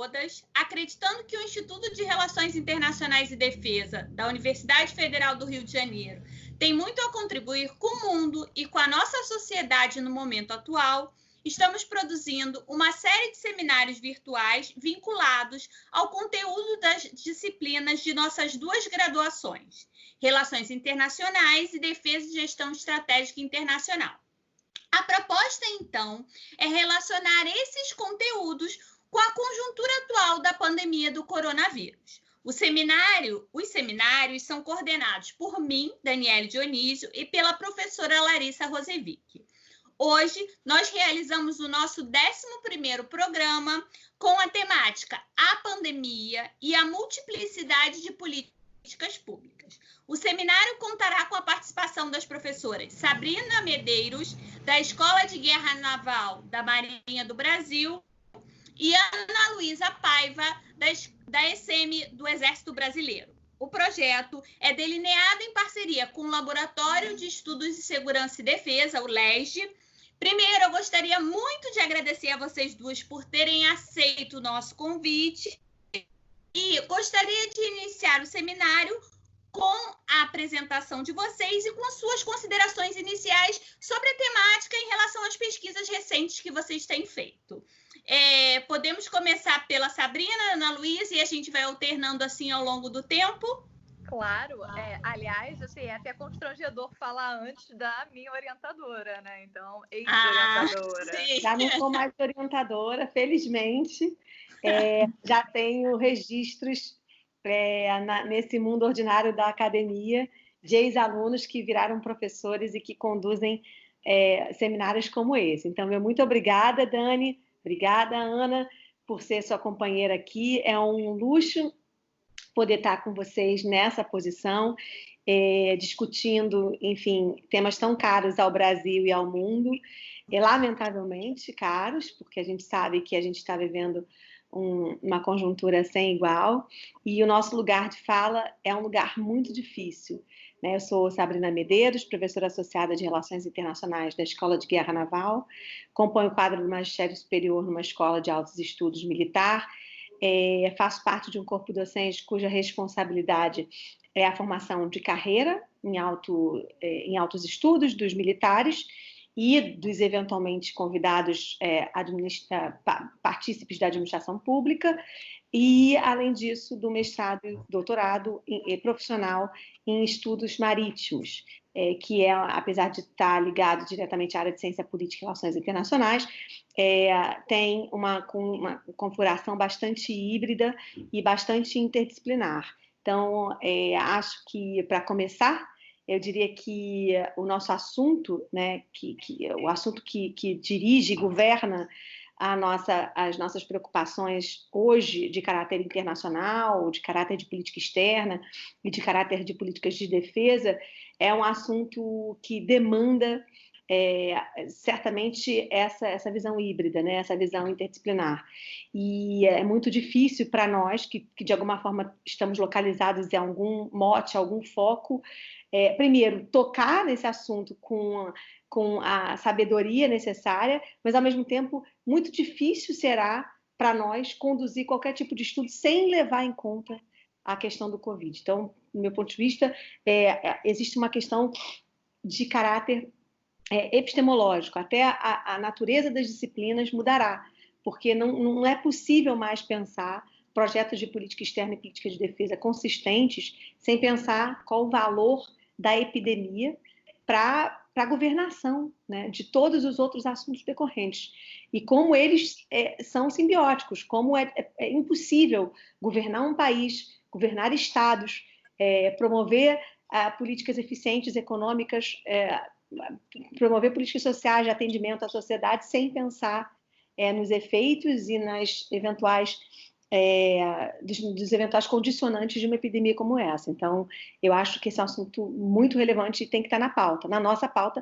todas, acreditando que o Instituto de Relações Internacionais e Defesa da Universidade Federal do Rio de Janeiro tem muito a contribuir com o mundo e com a nossa sociedade no momento atual, estamos produzindo uma série de seminários virtuais vinculados ao conteúdo das disciplinas de nossas duas graduações, Relações Internacionais e Defesa e Gestão Estratégica Internacional. A proposta, então, é relacionar esses conteúdos com a conjuntura atual da pandemia do coronavírus. Os seminários são coordenados por mim, Daniele Dionísio, e pela professora Larissa Rosevic. Hoje, nós realizamos o nosso 11º programa com a temática A Pandemia e a Multiplicidade de Políticas Públicas. O seminário contará com a participação das professoras Sabrina Medeiros, da Escola de Guerra Naval da Marinha do Brasil, e Ana Luísa Paiva, da ECM do Exército Brasileiro. O projeto é delineado em parceria com o Laboratório de Estudos de Segurança e Defesa, o LESD. Primeiro, eu gostaria muito de agradecer a vocês duas por terem aceito o nosso convite e gostaria de iniciar o seminário com a apresentação de vocês e com as suas considerações iniciais sobre a temática em relação às pesquisas recentes que vocês têm feito. Podemos começar pela Sabrina, Ana Luísa, e a gente vai alternando assim ao longo do tempo? Claro, aliás, assim, é até constrangedor falar antes da minha orientadora, né? Então, ex-orientadora. Já não sou mais orientadora, felizmente. Já tenho registros nesse mundo ordinário da academia de ex-alunos que viraram professores e que conduzem seminários como esse. Então, muito obrigada, Dani, obrigada, Ana, por ser sua companheira aqui. É um luxo poder estar com vocês nessa posição, discutindo, enfim, temas tão caros ao Brasil e ao mundo, lamentavelmente caros, porque a gente sabe que a gente está vivendo uma conjuntura sem igual, e o nosso lugar de fala é um lugar muito difícil, né? Eu sou Sabrina Medeiros, professora associada de Relações Internacionais da Escola de Guerra Naval, componho o quadro do Magistério Superior numa escola de altos estudos militar, faço parte de um corpo docente cuja responsabilidade é a formação de carreira em altos estudos dos militares e dos eventualmente convidados partícipes da administração pública, e, além disso, do mestrado e doutorado profissional em estudos marítimos, que apesar de estar ligado diretamente à área de ciência política e relações internacionais, tem uma configuração bastante híbrida e bastante interdisciplinar. Então, acho que, para começar, eu diria que o nosso assunto, né, o assunto que dirige e governa as nossas preocupações hoje de caráter internacional, de caráter de política externa e de caráter de políticas de defesa, é um assunto que demanda certamente essa visão híbrida, né, essa visão interdisciplinar. E é muito difícil para nós, que de alguma forma estamos localizados em algum mote, algum foco, primeiro, tocar nesse assunto com a sabedoria necessária, mas, ao mesmo tempo, muito difícil será para nós conduzir qualquer tipo de estudo sem levar em conta a questão do Covid. Então, do meu ponto de vista, existe uma questão de caráter epistemológico, até a natureza das disciplinas mudará, porque não é possível mais pensar projetos de política externa e política de defesa consistentes sem pensar qual o valor da epidemia para a governação, né, de todos os outros assuntos decorrentes, e como eles são simbióticos, como é impossível governar um país, governar estados, promover políticas eficientes econômicas, promover políticas sociais de atendimento à sociedade sem pensar nos efeitos e nas eventuais dos eventuais condicionantes de uma epidemia como essa. Então, eu acho que esse é um assunto muito relevante e tem que estar na pauta, na nossa pauta,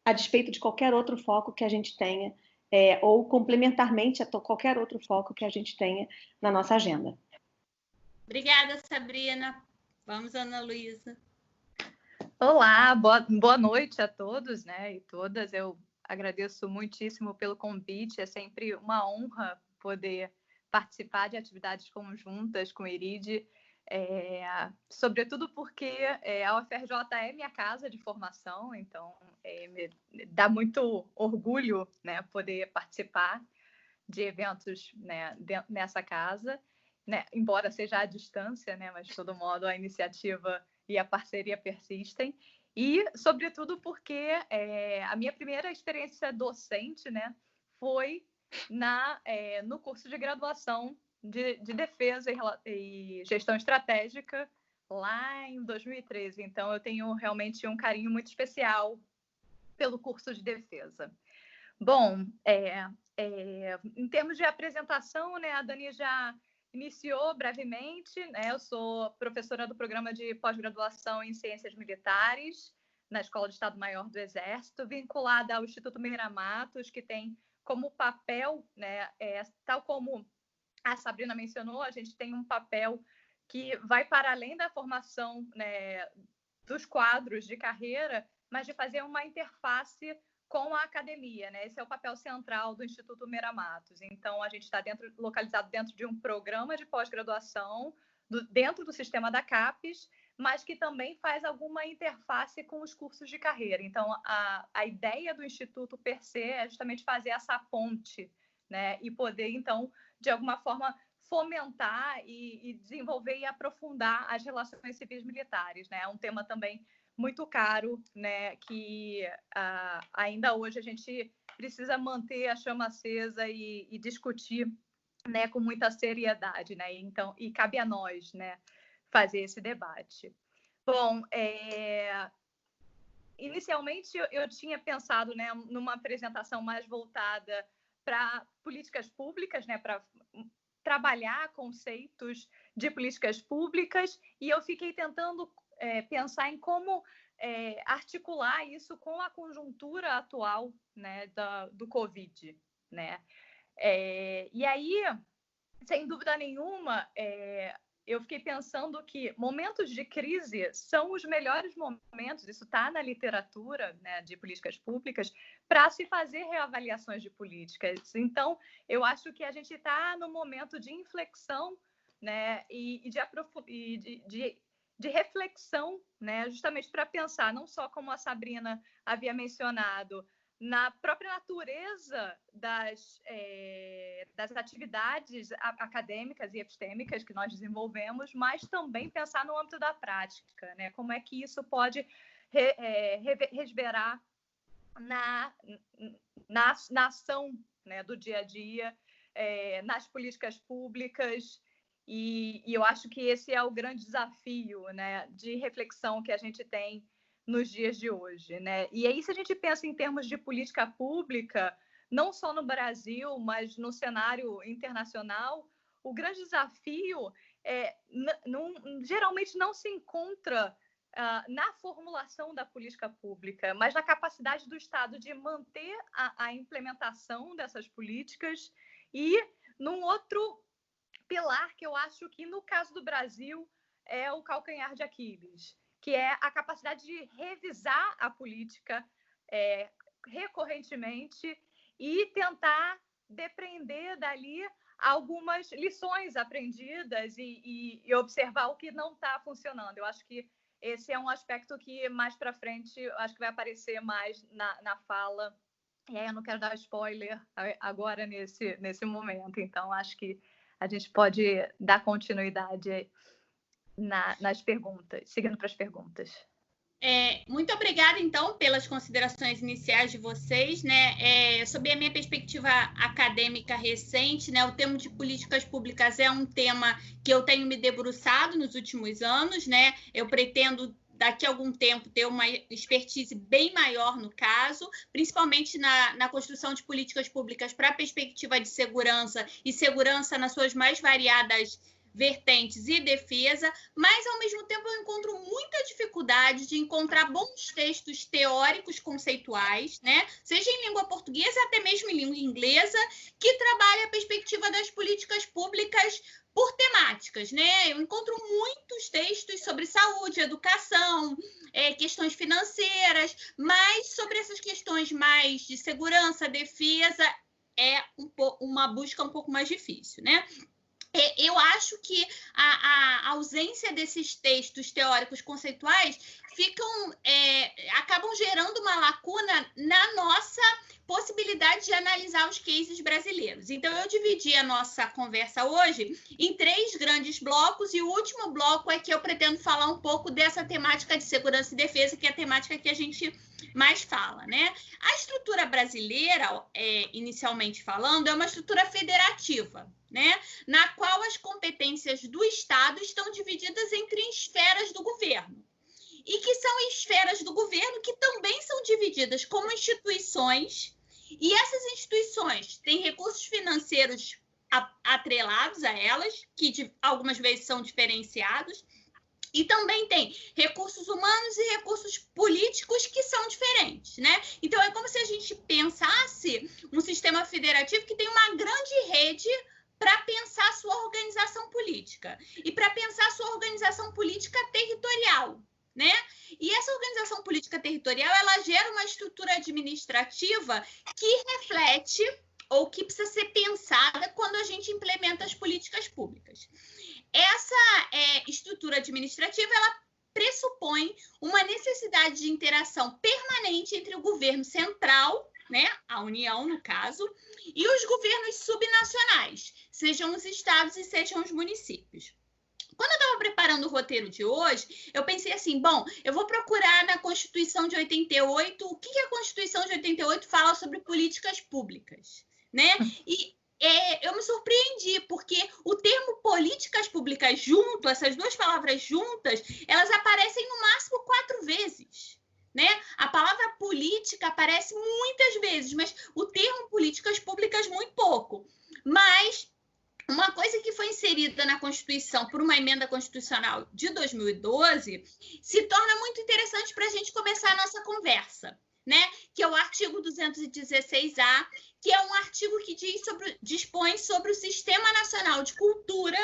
a despeito de qualquer outro foco que a gente tenha, ou complementarmente a qualquer outro foco que a gente tenha na nossa agenda. Obrigada, Sabrina. Vamos, Ana Luísa. Olá, boa noite a todos, né, e todas. Eu agradeço muitíssimo pelo convite, é sempre uma honra poder participar de atividades conjuntas com o IRID, sobretudo porque a UFRJ é minha casa de formação, então me dá muito orgulho, né, poder participar de eventos, né, nessa casa, né, embora seja à distância, né, mas de todo modo a iniciativa e a parceria persistem, e sobretudo porque a minha primeira experiência docente, né, foi no curso de graduação de defesa e gestão estratégica lá em 2013. Então, eu tenho realmente um carinho muito especial pelo curso de defesa. Bom, em termos de apresentação, né, a Dani já iniciou brevemente, né, eu sou professora do programa de pós-graduação em Ciências Militares na Escola de Estado-Maior do Exército, vinculada ao Instituto Meira Matos, que tem como papel, né, tal como a Sabrina mencionou, a gente tem um papel que vai para além da formação, né, dos quadros de carreira, mas de fazer uma interface com a academia, né? Esse é o papel central do Instituto Meira Matos. Então, a gente está localizado dentro de um programa de pós-graduação, dentro do sistema da CAPES, mas que também faz alguma interface com os cursos de carreira. Então, a ideia do Instituto per se é justamente fazer essa ponte, né? E poder, então, de alguma forma, fomentar e desenvolver e aprofundar as relações civis militares, né? É um tema também muito caro, né? Que ainda hoje a gente precisa manter a chama acesa e discutir, né? Com muita seriedade, né? Então, e cabe a nós, né? Fazer esse debate. Bom, inicialmente eu tinha pensado, né? Numa apresentação mais voltada para políticas públicas, né? Para trabalhar conceitos de políticas públicas, e eu fiquei tentando pensar em como articular isso com a conjuntura atual, né, do Covid, né? E aí, sem dúvida nenhuma, eu fiquei pensando que momentos de crise são os melhores momentos, isso está na literatura, né, de políticas públicas, para se fazer reavaliações de políticas. Então, eu acho que a gente está no momento de inflexão, né, e de reflexão, né, justamente para pensar, não só como a Sabrina havia mencionado, na própria natureza das atividades acadêmicas e epistêmicas que nós desenvolvemos, mas também pensar no âmbito da prática, né? Como é que isso pode reverberar na ação, né, do dia a dia, nas políticas públicas, e eu acho que esse é o grande desafio, né, de reflexão que a gente tem nos dias de hoje, né? E aí, se a gente pensa em termos de política pública, não só no Brasil, mas no cenário internacional, o grande desafio geralmente não se encontra na formulação da política pública, mas na capacidade do Estado de manter a implementação dessas políticas, e num outro pilar que eu acho que, no caso do Brasil, é o calcanhar de Aquiles, que é a capacidade de revisar a política recorrentemente e tentar depreender dali algumas lições aprendidas e observar o que não está funcionando. Eu acho que esse é um aspecto que, mais para frente, eu acho que vai aparecer mais na fala. E aí eu não quero dar spoiler agora nesse momento, então acho que a gente pode dar continuidade nas perguntas, seguindo para as perguntas. Muito obrigada, então, pelas considerações iniciais de vocês, né? Sob a minha perspectiva acadêmica recente, né, o tema de políticas públicas é um tema que eu tenho me debruçado nos últimos anos, né? Eu pretendo, daqui a algum tempo, ter uma expertise bem maior no caso, principalmente na construção de políticas públicas para a perspectiva de segurança, e segurança nas suas mais variadas vertentes e defesa, mas, ao mesmo tempo, eu encontro muita dificuldade de encontrar bons textos teóricos conceituais, né? Seja em língua portuguesa, até mesmo em língua inglesa, que trabalhem a perspectiva das políticas públicas por temáticas, né? Eu encontro muitos textos sobre saúde, educação, questões financeiras, mas sobre essas questões mais de segurança, defesa, é uma busca um pouco mais difícil, né? Eu acho que a ausência desses textos teóricos conceituais acabam gerando uma lacuna na nossa possibilidade de analisar os cases brasileiros. Então, eu dividi a nossa conversa hoje em 3 grandes blocos, e o último bloco é que eu pretendo falar um pouco dessa temática de segurança e defesa, que é a temática que a gente mais fala, né? A estrutura brasileira, inicialmente falando, é uma estrutura federativa, né? Na qual as competências do Estado estão divididas entre esferas do governo. E que são esferas do governo que também são divididas como instituições, e essas instituições têm recursos financeiros atrelados a elas, que algumas vezes são diferenciados, e também tem recursos humanos e recursos políticos que são diferentes, né? Então, é como se a gente pensasse um sistema federativo que tem uma grande rede para pensar sua organização política e para pensar sua organização política territorial, né? E essa organização política territorial, ela gera uma estrutura administrativa que reflete ou que precisa ser pensada quando a gente implementa as políticas públicas. Essa estrutura administrativa, ela pressupõe uma necessidade de interação permanente entre o governo central, né, a União, no caso, e os governos subnacionais, sejam os estados e sejam os municípios. Quando eu estava preparando o roteiro de hoje, eu pensei assim, bom, eu vou procurar na Constituição de 88, o que a Constituição de 88 fala sobre políticas públicas, né? E eu me surpreendi, porque o termo políticas públicas junto, essas duas palavras juntas, elas aparecem no máximo 4 vezes, né? A palavra política aparece muitas vezes, mas o termo políticas públicas muito pouco. Mas uma coisa que foi inserida na Constituição por uma emenda constitucional de 2012 se torna muito interessante para a gente começar a nossa conversa, né? Que é o artigo 216A, que é um artigo que dispõe sobre o Sistema Nacional de Cultura,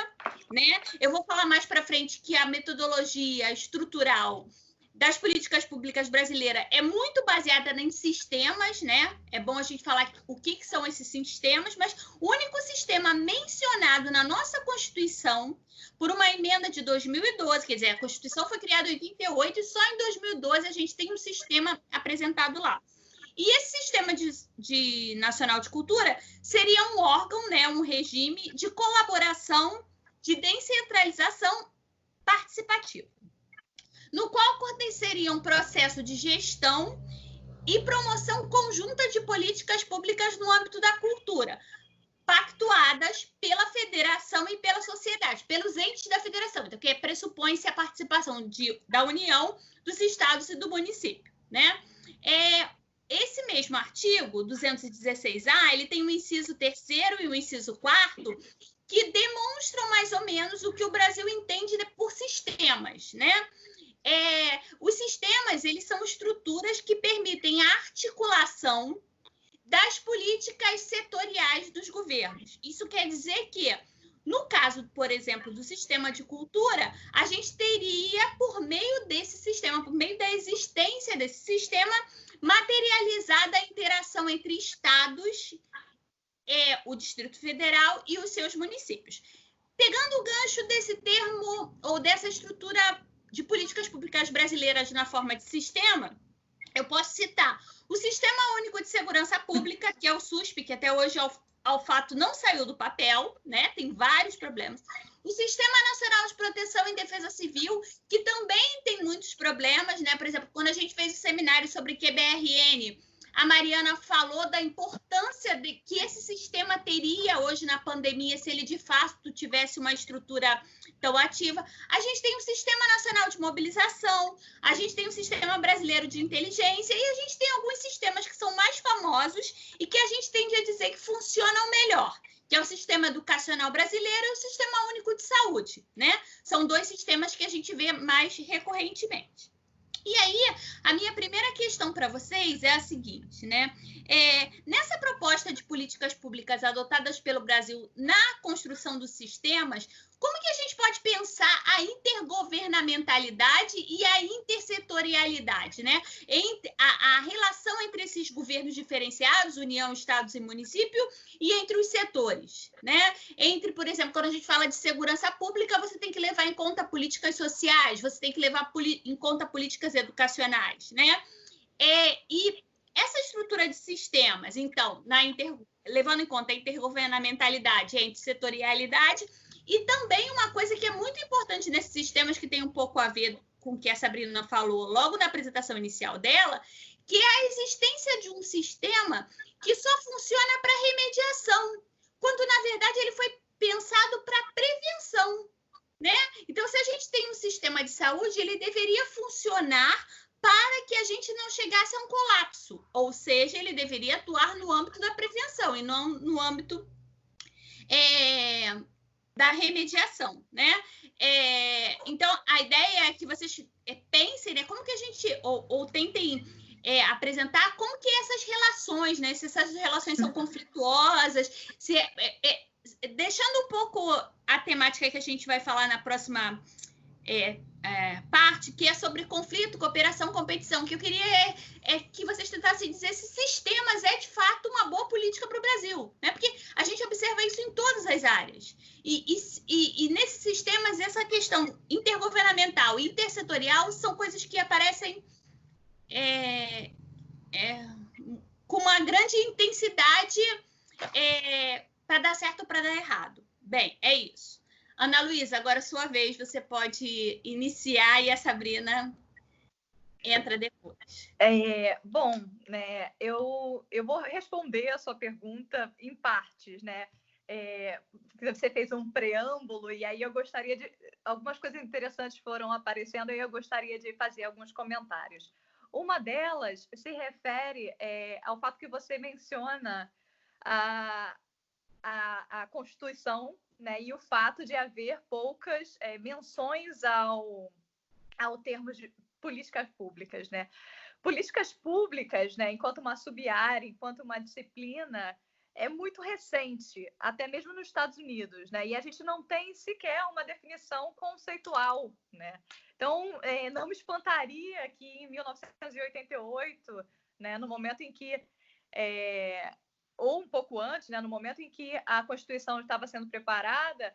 né? Eu vou falar mais para frente que a metodologia estrutural das políticas públicas brasileiras é muito baseada em sistemas, né? É bom a gente falar o que são esses sistemas, mas o único sistema mencionado na nossa Constituição por uma emenda de 2012, quer dizer, a Constituição foi criada em 88 e só em 2012 a gente tem um sistema apresentado lá. E esse sistema nacional de cultura seria um órgão, né, um regime de colaboração, de descentralização participativa, no qual aconteceria um processo de gestão e promoção conjunta de políticas públicas no âmbito da cultura, pactuadas pela federação e pela sociedade, pelos entes da federação, então, que pressupõe-se a participação da União, dos estados e do município, né? Esse mesmo artigo, 216A, ele tem um inciso 3º e um inciso 4º, que demonstram mais ou menos o que o Brasil entende por sistemas, né? Os sistemas, eles são estruturas que permitem a articulação das políticas setoriais dos governos. Isso quer dizer que, no caso, por exemplo, do sistema de cultura, a gente teria, por meio desse sistema, por meio da existência desse sistema, materializada a interação entre estados, o Distrito Federal e os seus municípios. Pegando o gancho desse termo ou dessa estrutura de políticas públicas brasileiras na forma de sistema, eu posso citar o Sistema Único de Segurança Pública, que é o SUSP, que até hoje, ao fato, não saiu do papel, né? Tem vários problemas. O Sistema Nacional de Proteção e Defesa Civil, que também tem muitos problemas, né? Por exemplo, quando a gente fez o seminário sobre QBRN, a Mariana falou da importância que esse sistema teria hoje na pandemia se ele, de fato, tivesse uma estrutura tão ativa. A gente tem o Sistema Nacional de Mobilização, a gente tem o Sistema Brasileiro de Inteligência e a gente tem alguns sistemas que são mais famosos e que a gente tende a dizer que funcionam melhor, que é o Sistema Educacional Brasileiro e o Sistema Único de Saúde, né? São 2 sistemas que a gente vê mais recorrentemente. E aí, a minha primeira questão para vocês é a seguinte, né? Nessa proposta de políticas públicas adotadas pelo Brasil na construção dos sistemas, como que a gente pode pensar a intergovernamentalidade e a intersetorialidade, né? A relação entre esses governos diferenciados, União, Estados e município, e entre os setores, né? Entre, por exemplo, quando a gente fala de segurança pública, você tem que levar em conta políticas sociais, você tem que levar em conta políticas educacionais, né? E essa estrutura de sistemas, então, levando em conta a intergovernamentalidade e a intersetorialidade, e também uma coisa que é muito importante nesses sistemas, que tem um pouco a ver com o que a Sabrina falou logo na apresentação inicial dela, que é a existência de um sistema que só funciona para remediação, quando, na verdade, ele foi pensado para prevenção, né? Então, se a gente tem um sistema de saúde, ele deveria funcionar para que a gente não chegasse a um colapso, ou seja, ele deveria atuar no âmbito da prevenção e não no âmbito da remediação, né? Então, a ideia é que vocês pensem, né, como que a gente, ou tentem apresentar como que essas relações, né, se essas relações são conflituosas, deixando um pouco a temática que a gente vai falar na próxima parte, que é sobre conflito, cooperação, competição, que eu queria que vocês tentassem dizer se sistemas é de fato uma boa política para o Brasil, né? Porque a gente observa isso em todas as áreas. E nesses sistemas, essa questão intergovernamental e intersetorial são coisas que aparecem com uma grande intensidade para dar certo ou para dar errado. Bem, é isso. Ana Luísa, agora é sua vez, você pode iniciar e a Sabrina entra depois. Bom, né, eu vou responder a sua pergunta em partes, né? Você fez um preâmbulo e aí eu gostaria de... Algumas coisas interessantes foram aparecendo e eu gostaria de fazer alguns comentários. Uma delas se refere ao fato que você menciona a Constituição, né, e o fato de haver poucas menções ao termo de políticas públicas, né? Políticas públicas, né, enquanto uma sub-área, enquanto uma disciplina, é muito recente, até mesmo nos Estados Unidos, né? E a gente não tem sequer uma definição conceitual, né? Então, não me espantaria que em 1988, né, no momento em que ou um pouco antes, né, no momento em que a Constituição estava sendo preparada,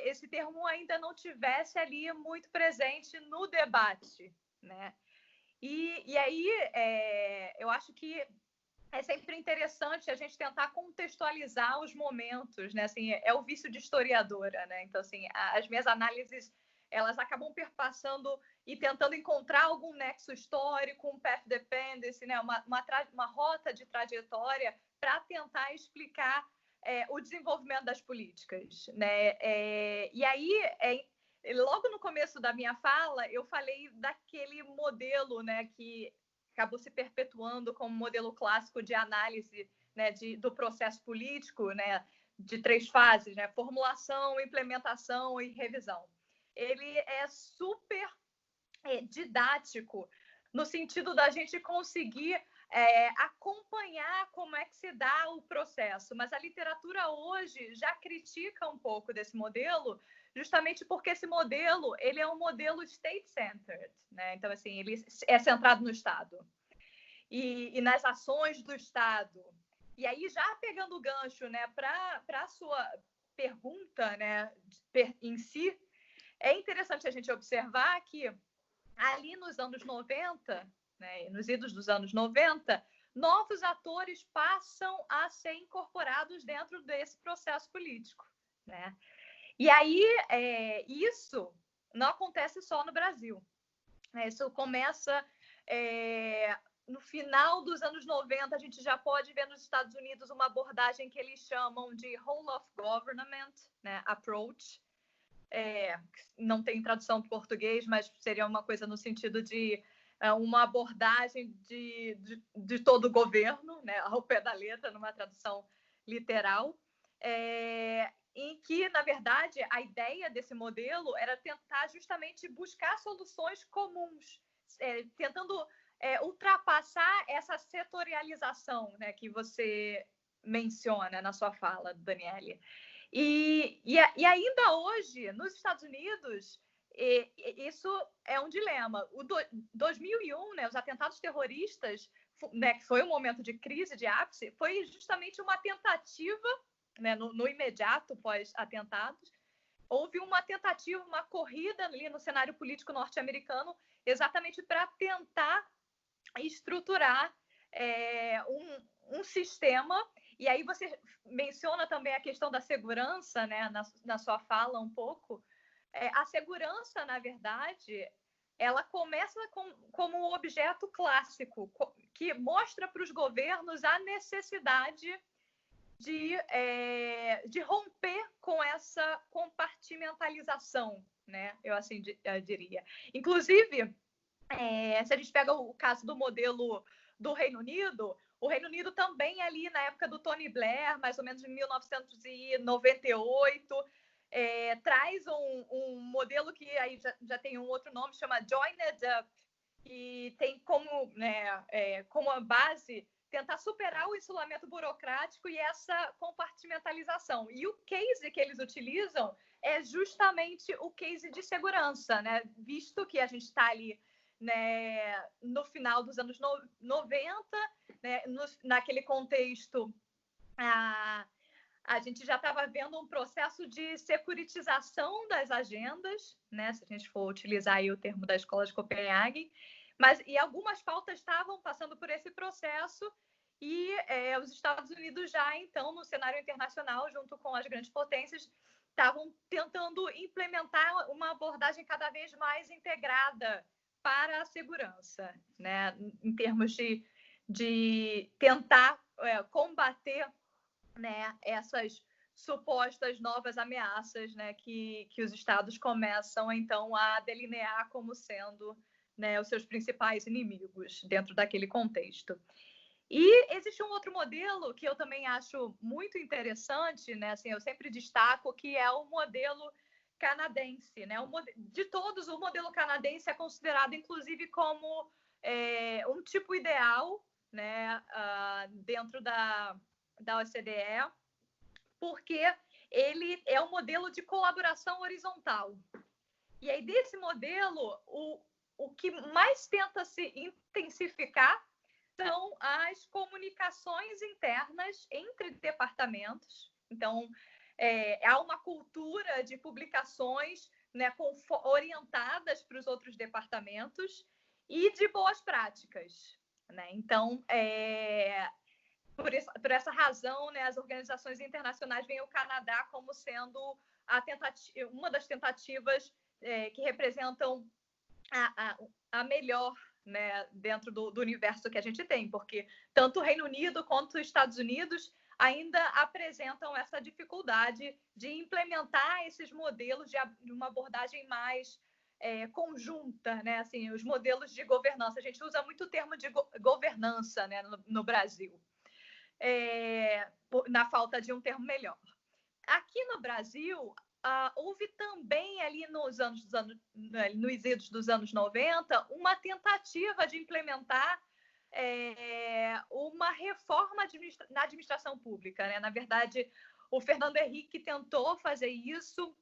esse termo ainda não tivesse ali muito presente no debate, né? E aí eu acho que é sempre interessante a gente tentar contextualizar os momentos, né? Assim, é o vício de historiadora, né? Então, assim, as minhas análises, elas acabam perpassando e tentando encontrar algum nexo histórico, um path dependency, né? uma rota de trajetória para tentar explicar o desenvolvimento das políticas, né? E aí, logo no começo da minha fala, eu falei daquele modelo, né, que acabou se perpetuando como modelo clássico de análise, né, do processo político, né, de 3 fases, né, formulação, implementação e revisão. Ele é super didático no sentido da gente conseguir acompanhar como é que se dá o processo, mas a literatura hoje já critica um pouco desse modelo, justamente porque esse modelo ele é um modelo state-centered, né? Então, assim, ele é centrado no Estado e nas ações do Estado. E aí, já pegando o gancho, né, para a sua pergunta, né, em si, é interessante a gente observar que ali nos anos 90, né, nos idos dos anos 90, novos atores passam a ser incorporados dentro desse processo político, né? E aí, isso não acontece só no Brasil. Isso começa no final dos anos 90, a gente já pode ver nos Estados Unidos uma abordagem que eles chamam de whole of government, né, approach. Não tem tradução para português, mas seria uma coisa no sentido de uma abordagem de todo o governo, né, ao pé da letra, numa tradução literal, em que, na verdade, a ideia desse modelo era tentar justamente buscar soluções comuns, tentando ultrapassar passar essa setorialização, né, que você menciona na sua fala, Daniele. E ainda hoje, nos Estados Unidos, isso é um dilema. O 2001, né, os atentados terroristas, né, que foi um momento de crise, de ápice, foi justamente uma tentativa, né, no imediato pós-atentados, houve uma tentativa, uma corrida ali no cenário político norte-americano, exatamente para tentar estruturar um sistema. E aí você menciona também a questão da segurança, né, na sua fala um pouco. A segurança, na verdade, ela começa como um objeto clássico, que mostra para os governos a necessidade de romper com essa compartimentalização, né? Eu diria. Inclusive, se a gente pega o caso do modelo do Reino Unido, o Reino Unido também ali na época do Tony Blair, mais ou menos em 1998, traz um modelo que aí já tem um outro nome, chama Joined Up, e tem como, né, como a base tentar superar o isolamento burocrático e essa compartimentalização. E o case que eles utilizam é justamente o case de segurança, né? Visto que a gente está ali, né, no final dos anos 90, né, naquele contexto, a gente já estava vendo um processo de securitização das agendas, né, se a gente for utilizar aí o termo da Escola de Copenhague, e algumas pautas estavam passando por esse processo e os Estados Unidos já, então, no cenário internacional, junto com as grandes potências, estavam tentando implementar uma abordagem cada vez mais integrada para a segurança, né, em termos de tentar combater, né, essas supostas novas ameaças, né, que os estados começam, então, a delinear como sendo, né, os seus principais inimigos dentro daquele contexto. E existe um outro modelo que eu também acho muito interessante, né, assim, eu sempre destaco, que é o modelo canadense, né? De todos, o modelo canadense é considerado, inclusive, como um tipo ideal, né, dentro da OCDE, porque ele é um modelo de colaboração horizontal. E aí, desse modelo, o que mais tenta se intensificar são as comunicações internas entre departamentos. Então, há uma cultura de publicações, né, orientadas para os outros departamentos e de boas práticas, né? Então, por essa razão, né, as organizações internacionais veem o Canadá como sendo uma das tentativas que representam a melhor, né, dentro do universo que a gente tem, porque tanto o Reino Unido quanto os Estados Unidos ainda apresentam essa dificuldade de implementar esses modelos de uma abordagem mais conjunta, né? Assim, os modelos de governança. A gente usa muito o termo de governança, né, no Brasil, na falta de um termo melhor. Aqui no Brasil, houve também ali nos idos dos anos 90 uma tentativa de implementar uma reforma na administração pública, né? Na verdade, o Fernando Henrique tentou fazer isso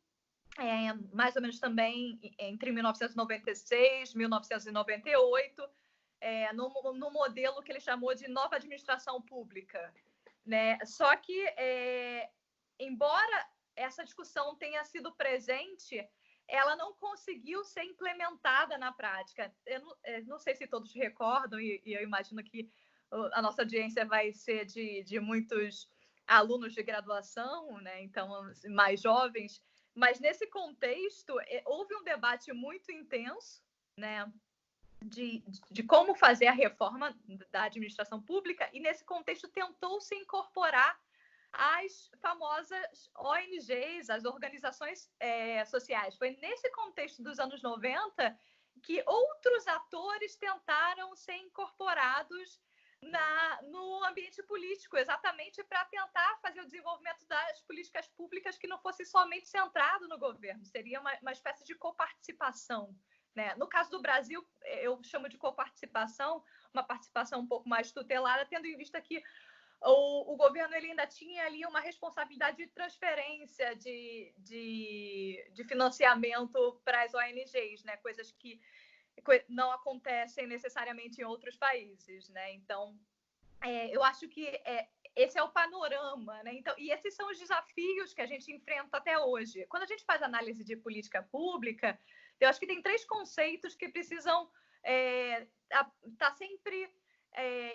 mais ou menos também entre 1996 e 1998, no modelo que ele chamou de nova administração pública, né? Só que, embora essa discussão tenha sido presente, ela não conseguiu ser implementada na prática. Eu não sei se todos recordam, e eu imagino que a nossa audiência vai ser de muitos alunos de graduação, né? Então, mais jovens, mas nesse contexto houve um debate muito intenso, né, de como fazer a reforma da administração pública, e nesse contexto tentou-se incorporar as famosas ONGs, as organizações sociais. Foi nesse contexto dos anos 90 que outros atores tentaram ser incorporados no ambiente político, exatamente para tentar fazer o desenvolvimento das políticas públicas que não fosse somente centrado no governo, seria uma espécie de coparticipação, né? No caso do Brasil, eu chamo de coparticipação, uma participação um pouco mais tutelada, tendo em vista que o governo ele ainda tinha ali uma responsabilidade de transferência de financiamento para as ONGs, né? Coisas que não acontecem necessariamente em outros países, né? Então, eu acho que esse é o panorama, né? Então, e esses são os desafios que a gente enfrenta até hoje. Quando a gente faz análise de política pública, eu acho que tem 3 conceitos que precisam estar sempre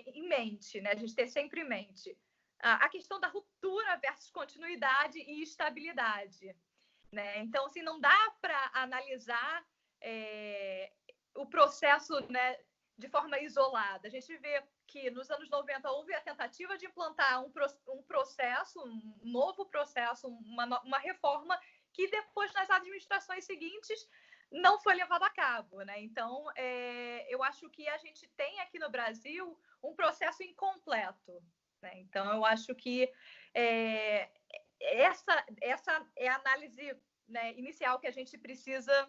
em mente, né? A gente ter sempre em mente. A questão da ruptura versus continuidade e estabilidade, né? Então, assim, não dá para analisar o processo, né, de forma isolada. A gente vê que nos anos 90 houve a tentativa de implantar um processo, um novo processo, uma reforma que depois, nas administrações seguintes, não foi levado a cabo, né? Então, eu acho que a gente tem aqui no Brasil um processo incompleto, né? Então, eu acho que essa é a análise, né, inicial que a gente precisa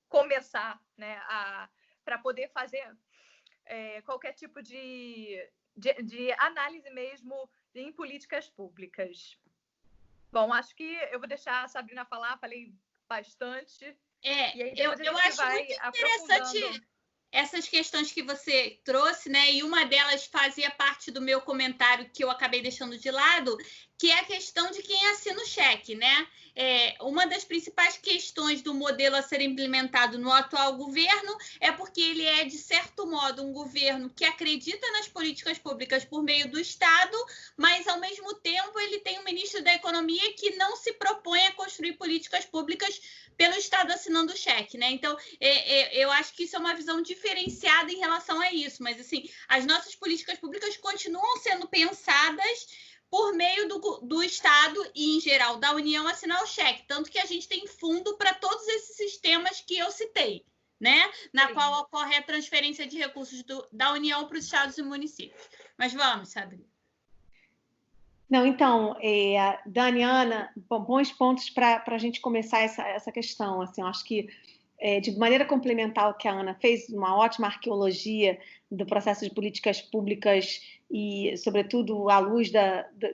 começar, né, para poder fazer qualquer tipo de análise mesmo em políticas públicas. Bom, acho que eu vou deixar a Sabrina falar, falei bastante. E aí depois eu acho muito interessante essas questões que você trouxe, né? E uma delas fazia parte do meu comentário que eu acabei deixando de lado, que é a questão de quem assina o cheque, né? Uma das principais questões do modelo a ser implementado no atual governo é porque ele é, de certo modo, um governo que acredita nas políticas públicas por meio do Estado, mas, ao mesmo tempo, ele tem um ministro da Economia que não se propõe a construir políticas públicas pelo Estado assinando o cheque, né? Então, eu acho que isso é uma visão diferenciada em relação a isso, mas, assim, as nossas políticas públicas continuam sendo pensadas por meio do Estado e, em geral, da União assinar o cheque. Tanto que a gente tem fundo para todos esses sistemas que eu citei, né? Na qual ocorre a transferência de recursos da União para os estados e municípios. Mas vamos, Sabrina. Não, então, Dani, Ana, bons pontos para a gente começar essa questão. Assim, eu acho que, de maneira complementar ao que a Ana fez, uma ótima arqueologia do processo de políticas públicas e, sobretudo, à luz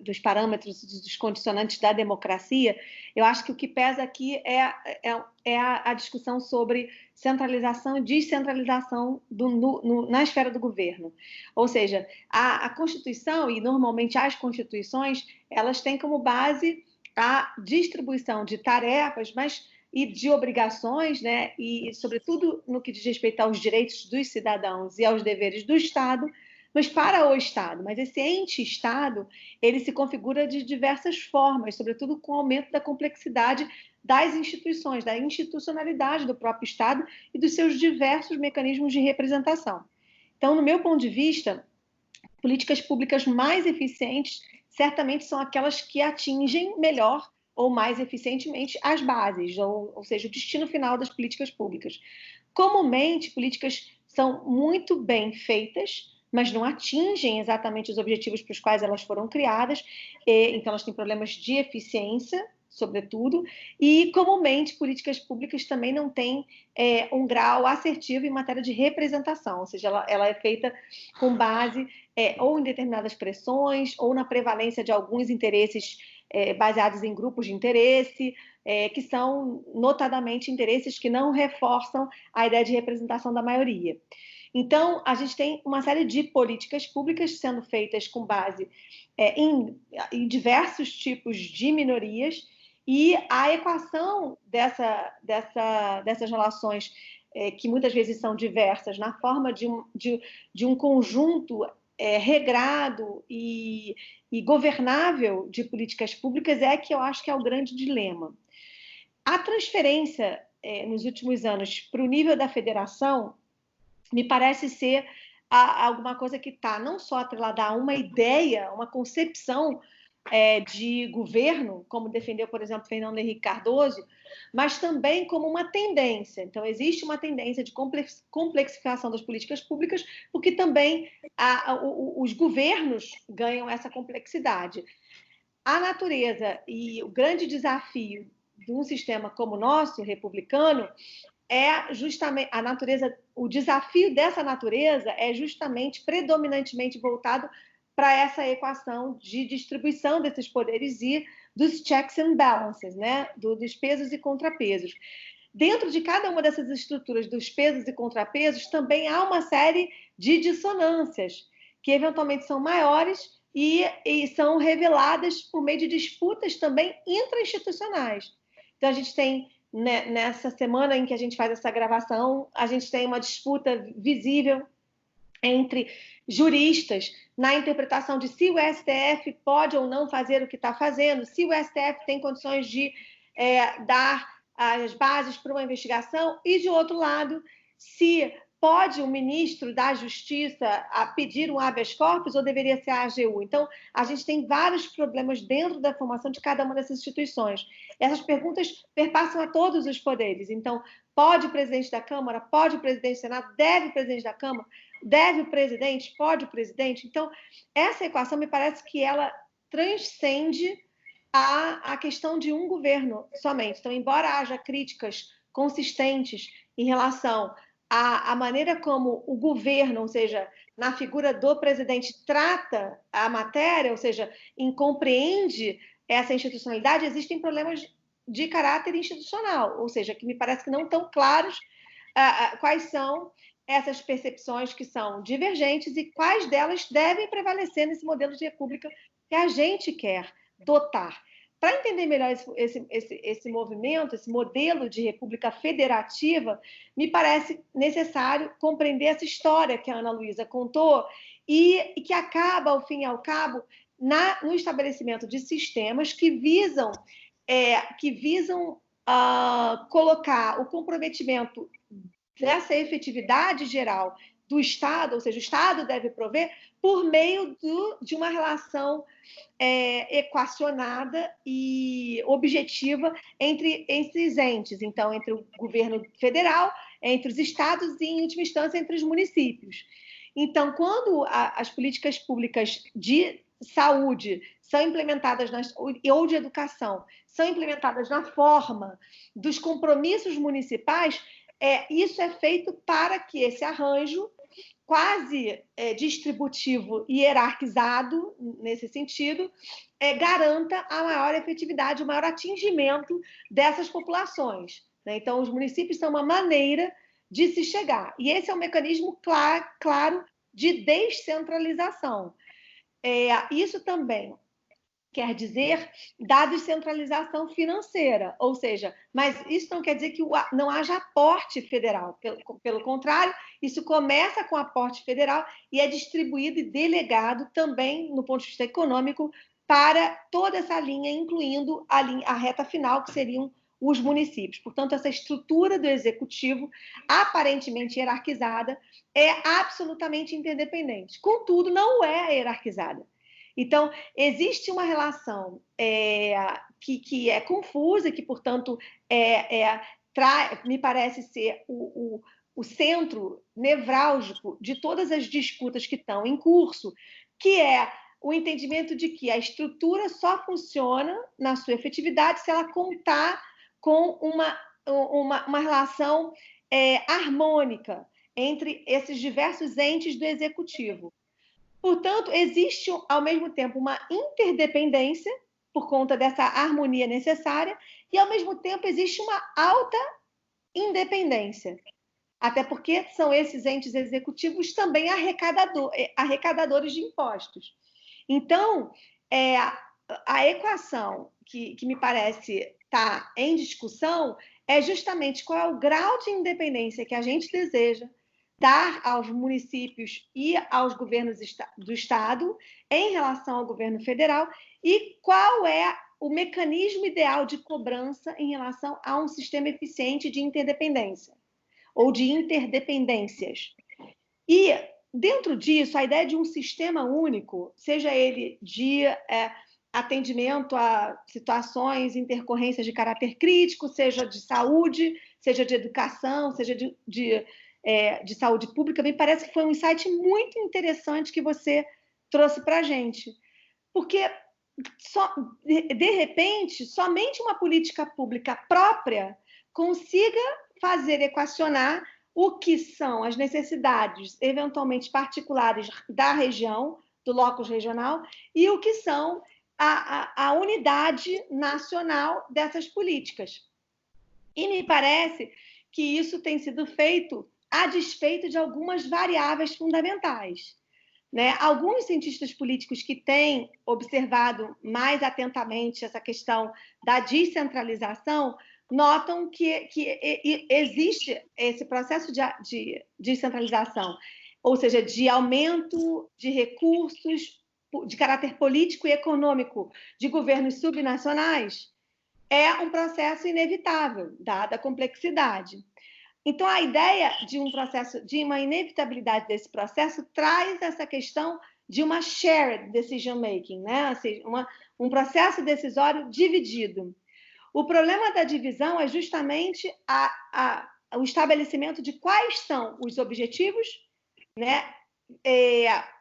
dos parâmetros, dos condicionantes da democracia, eu acho que o que pesa aqui é a discussão sobre centralização e descentralização na esfera do governo. Ou seja, a Constituição, e normalmente as constituições, elas têm como base a distribuição de tarefas, e de obrigações, né? E, sobretudo, no que diz respeito aos direitos dos cidadãos e aos deveres do Estado, mas para o Estado. Mas esse ente-Estado, ele se configura de diversas formas, sobretudo com o aumento da complexidade das instituições, da institucionalidade do próprio Estado e dos seus diversos mecanismos de representação. Então, no meu ponto de vista, políticas públicas mais eficientes certamente são aquelas que atingem melhor ou mais eficientemente as bases, ou seja, o destino final das políticas públicas. Comumente, políticas são muito bem feitas, mas não atingem exatamente os objetivos para os quais elas foram criadas, então elas têm problemas de eficiência, sobretudo, e comumente políticas públicas também não têm um grau assertivo em matéria de representação, ou seja, ela é feita com base ou em determinadas pressões, ou na prevalência de alguns interesses baseados em grupos de interesse, que são notadamente interesses que não reforçam a ideia de representação da maioria. Então, a gente tem uma série de políticas públicas sendo feitas com base em diversos tipos de minorias, e a equação dessas relações, que muitas vezes são diversas, na forma de um conjunto regrado e governável de políticas públicas, que eu acho que é o grande dilema. A transferência, nos últimos anos, para o nível da federação, me parece ser alguma coisa que está não só atrelada a uma ideia, uma concepção de governo, como defendeu, por exemplo, Fernando Henrique Cardoso, mas também como uma tendência. Então, existe uma tendência de complexificação das políticas públicas, porque também os governos ganham essa complexidade. A natureza e o grande desafio de um sistema como o nosso, republicano, é justamente a natureza, o desafio dessa natureza é justamente predominantemente voltado para essa equação de distribuição desses poderes e dos checks and balances, né? Dos pesos e contrapesos. Dentro de cada uma dessas estruturas dos pesos e contrapesos, também há uma série de dissonâncias, que eventualmente são maiores e são reveladas por meio de disputas também intra-institucionais. Então, a gente tem, né, nessa semana em que a gente faz essa gravação, a gente tem uma disputa visível entre juristas na interpretação de se o STF pode ou não fazer o que está fazendo, se o STF tem condições de dar as bases para uma investigação, e, de outro lado, se pode o ministro da Justiça pedir um habeas corpus ou deveria ser a AGU. Então, a gente tem vários problemas dentro da formação de cada uma dessas instituições. Essas perguntas perpassam a todos os poderes. Então, pode o presidente da Câmara, pode o presidente do Senado, deve o presidente da Câmara, deve o presidente, pode o presidente. Então, essa equação me parece que ela transcende a questão de um governo somente. Então, embora haja críticas consistentes em relação à maneira como o governo, ou seja, na figura do presidente, trata a matéria, ou seja, compreende essa institucionalidade, existem problemas de caráter institucional, ou seja, que me parece que não estão claros quais são essas percepções que são divergentes e quais delas devem prevalecer nesse modelo de república que a gente quer dotar. Para entender melhor esse movimento, esse modelo de república federativa, me parece necessário compreender essa história que a Ana Luísa contou e que acaba, ao fim e ao cabo, no estabelecimento de sistemas que visam colocar o comprometimento dessa efetividade geral do Estado, ou seja, o Estado deve prover por meio de uma relação equacionada e objetiva entre esses entes. Então, entre o governo federal, entre os estados e, em última instância, entre os municípios. Então, quando as políticas públicas de saúde são implementadas ou de educação são implementadas na forma dos compromissos municipais, isso é feito para que esse arranjo quase distributivo e hierarquizado, nesse sentido, garanta a maior efetividade, o maior atingimento dessas populações. Né? Então, os municípios são uma maneira de se chegar. E esse é um mecanismo claro de descentralização. Isso também quer dizer da descentralização financeira, ou seja, mas isso não quer dizer que não haja aporte federal, pelo contrário, isso começa com aporte federal e é distribuído e delegado também, no ponto de vista econômico, para toda essa linha, incluindo a reta final, que seriam os municípios. Portanto, essa estrutura do executivo, aparentemente hierarquizada, é absolutamente interdependente. Contudo, não é hierarquizada. Então, existe uma relação que é confusa, que, portanto, me parece ser o centro nevrálgico de todas as disputas que estão em curso, que é o entendimento de que a estrutura só funciona na sua efetividade se ela contar com uma relação harmônica entre esses diversos entes do executivo. Portanto, existe, ao mesmo tempo, uma interdependência por conta dessa harmonia necessária e, ao mesmo tempo, existe uma alta independência. Até porque são esses entes executivos também arrecadadores de impostos. Então, a equação que me parece estar em discussão é justamente qual é o grau de independência que a gente deseja dar aos municípios e aos governos do Estado em relação ao governo federal e qual é o mecanismo ideal de cobrança em relação a um sistema eficiente de interdependência ou de interdependências. E, dentro disso, a ideia de um sistema único, seja ele de atendimento a situações, intercorrências de caráter crítico, seja de saúde, seja de educação, seja de saúde pública, me parece que foi um insight muito interessante que você trouxe para a gente. Porque, de repente, somente uma política pública própria consiga fazer equacionar o que são as necessidades, eventualmente particulares da região, do locus regional, e o que são a unidade nacional dessas políticas. E me parece que isso tem sido feito a despeito de algumas variáveis fundamentais, né? Alguns cientistas políticos que têm observado mais atentamente essa questão da descentralização notam que existe esse processo de descentralização, ou seja, de aumento de recursos de caráter político e econômico de governos subnacionais, é um processo inevitável, dada a complexidade. Então, a ideia de um processo, de uma inevitabilidade desse processo, traz essa questão de uma shared decision making, né? Ou seja, um processo decisório dividido. O problema da divisão é justamente o estabelecimento de quais são os objetivos, né?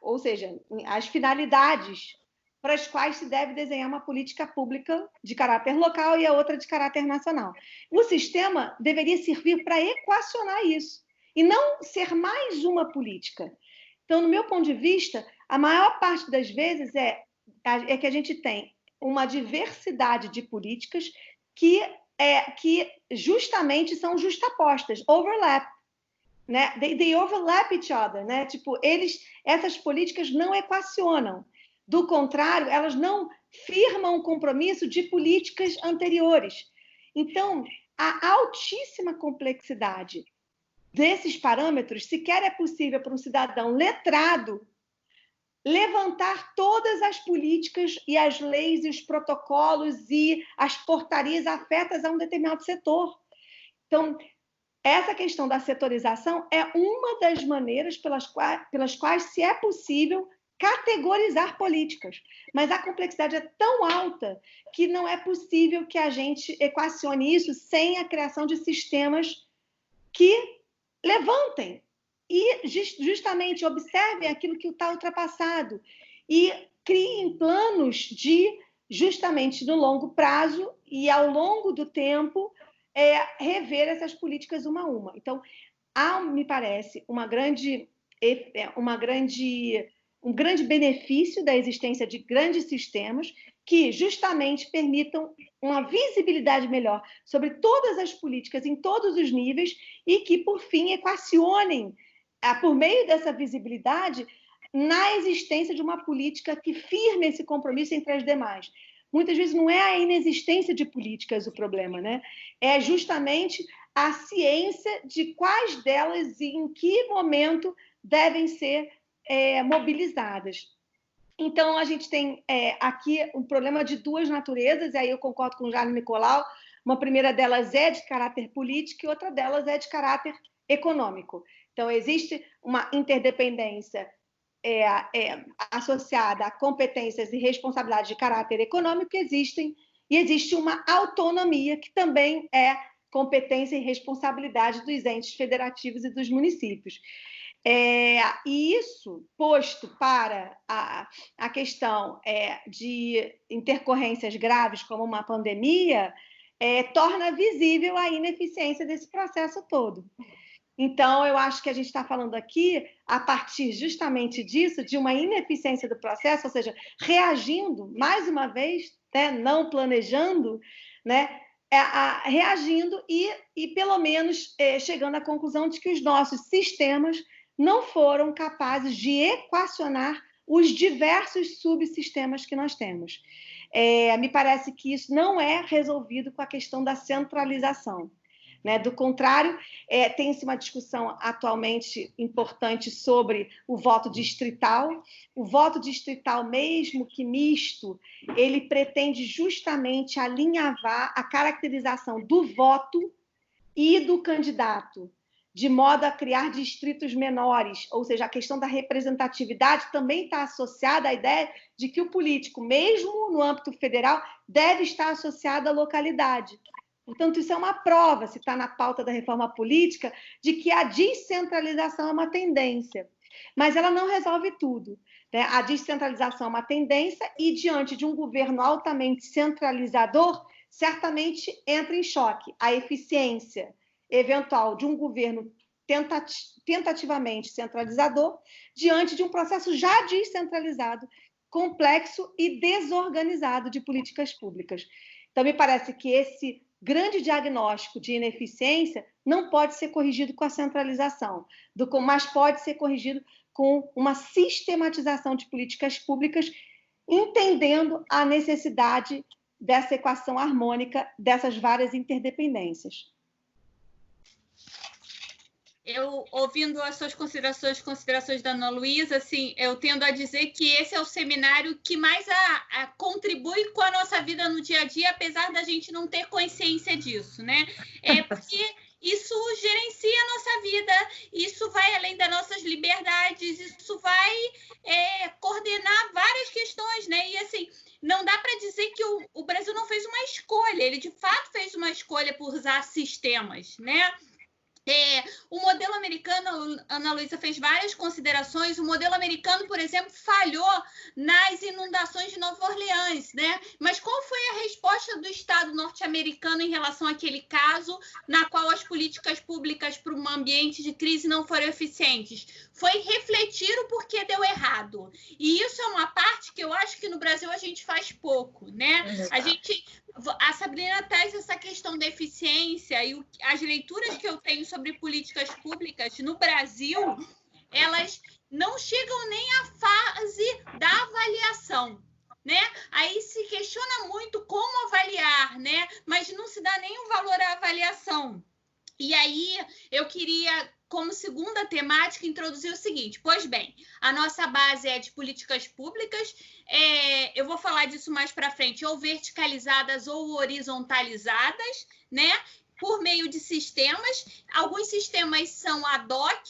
Ou seja, as finalidades para as quais se deve desenhar uma política pública de caráter local e a outra de caráter nacional. O sistema deveria servir para equacionar isso, e não ser mais uma política. Então, no meu ponto de vista, a maior parte das vezes é que a gente tem uma diversidade de políticas que justamente são justapostas, overlap. Né? They overlap each other, né? Tipo, essas políticas não equacionam. Do contrário, elas não firmam um compromisso de políticas anteriores. Então, a altíssima complexidade desses parâmetros, sequer é possível para um cidadão letrado levantar todas as políticas e as leis e os protocolos e as portarias afetas a um determinado setor. Então, essa questão da setorização é uma das maneiras pelas quais se é possível categorizar políticas, mas a complexidade é tão alta que não é possível que a gente equacione isso sem a criação de sistemas que levantem e justamente observem aquilo que está ultrapassado e criem planos de, justamente no longo prazo e ao longo do tempo, rever essas políticas uma a uma. Então, me parece um grande benefício da existência de grandes sistemas que justamente permitam uma visibilidade melhor sobre todas as políticas em todos os níveis e que, por fim, equacionem, por meio dessa visibilidade, na existência de uma política que firme esse compromisso entre as demais. Muitas vezes não é a inexistência de políticas o problema, né? É justamente a ciência de quais delas e em que momento devem ser mobilizadas. Então, a gente tem aqui um problema de duas naturezas, e aí eu concordo com o Jaime Nicolau. Uma primeira delas é de caráter político e outra delas é de caráter econômico. Então, existe uma interdependência associada a competências e responsabilidades de caráter econômico e existe uma autonomia que também é competência e responsabilidade dos entes federativos e dos municípios. E isso, posto para a questão de intercorrências graves, como uma pandemia, torna visível a ineficiência desse processo todo. Então, eu acho que a gente está falando aqui, a partir justamente disso, de uma ineficiência do processo, ou seja, reagindo, mais uma vez, né, não planejando, né, reagindo e pelo menos, chegando à conclusão de que os nossos sistemas não foram capazes de equacionar os diversos subsistemas que nós temos. Me parece que isso não é resolvido com a questão da centralização. Né? Do contrário, tem-se uma discussão atualmente importante sobre o voto distrital. O voto distrital, mesmo que misto, ele pretende justamente alinhavar a caracterização do voto e do candidato, de modo a criar distritos menores, ou seja, a questão da representatividade também está associada à ideia de que o político, mesmo no âmbito federal, deve estar associado à localidade. Portanto, isso é uma prova, se está na pauta da reforma política, de que a descentralização é uma tendência, mas ela não resolve tudo. Né? A descentralização é uma tendência e, diante de um governo altamente centralizador, certamente entra em choque a eficiência eventual de um governo tentativamente centralizador diante de um processo já descentralizado, complexo e desorganizado de políticas públicas. Então, me parece que esse grande diagnóstico de ineficiência não pode ser corrigido com a centralização, mas pode ser corrigido com uma sistematização de políticas públicas, entendendo a necessidade dessa equação harmônica dessas várias interdependências. Eu, ouvindo as suas considerações da Ana Luísa, assim, eu tendo a dizer que esse é o seminário que mais contribui com a nossa vida no dia a dia, apesar da gente não ter consciência disso, né? Porque isso gerencia a nossa vida, isso vai além das nossas liberdades, isso vai coordenar várias questões, né? E, assim, não dá para dizer que o Brasil não fez uma escolha, ele, de fato, fez uma escolha por usar sistemas, né? O modelo americano, Ana Luísa fez várias considerações. O modelo americano, por exemplo, falhou nas inundações de Nova Orleans, né? Mas qual foi a resposta do Estado norte-americano em relação àquele caso, na qual as políticas públicas para um ambiente de crise não foram eficientes? Foi refletir o porquê deu errado. E isso é uma parte que eu acho que no Brasil a gente faz pouco, né? A Sabrina traz essa questão da eficiência e as leituras que eu tenho sobre políticas públicas no Brasil, elas não chegam nem à fase da avaliação, né? Aí se questiona muito como avaliar, né? Mas não se dá nenhum valor à avaliação. E aí eu queria, como segunda temática, introduzir o seguinte: pois bem, a nossa base é de políticas públicas, eu vou falar disso mais para frente, ou verticalizadas ou horizontalizadas, né? Por meio de sistemas. Alguns sistemas são ad hoc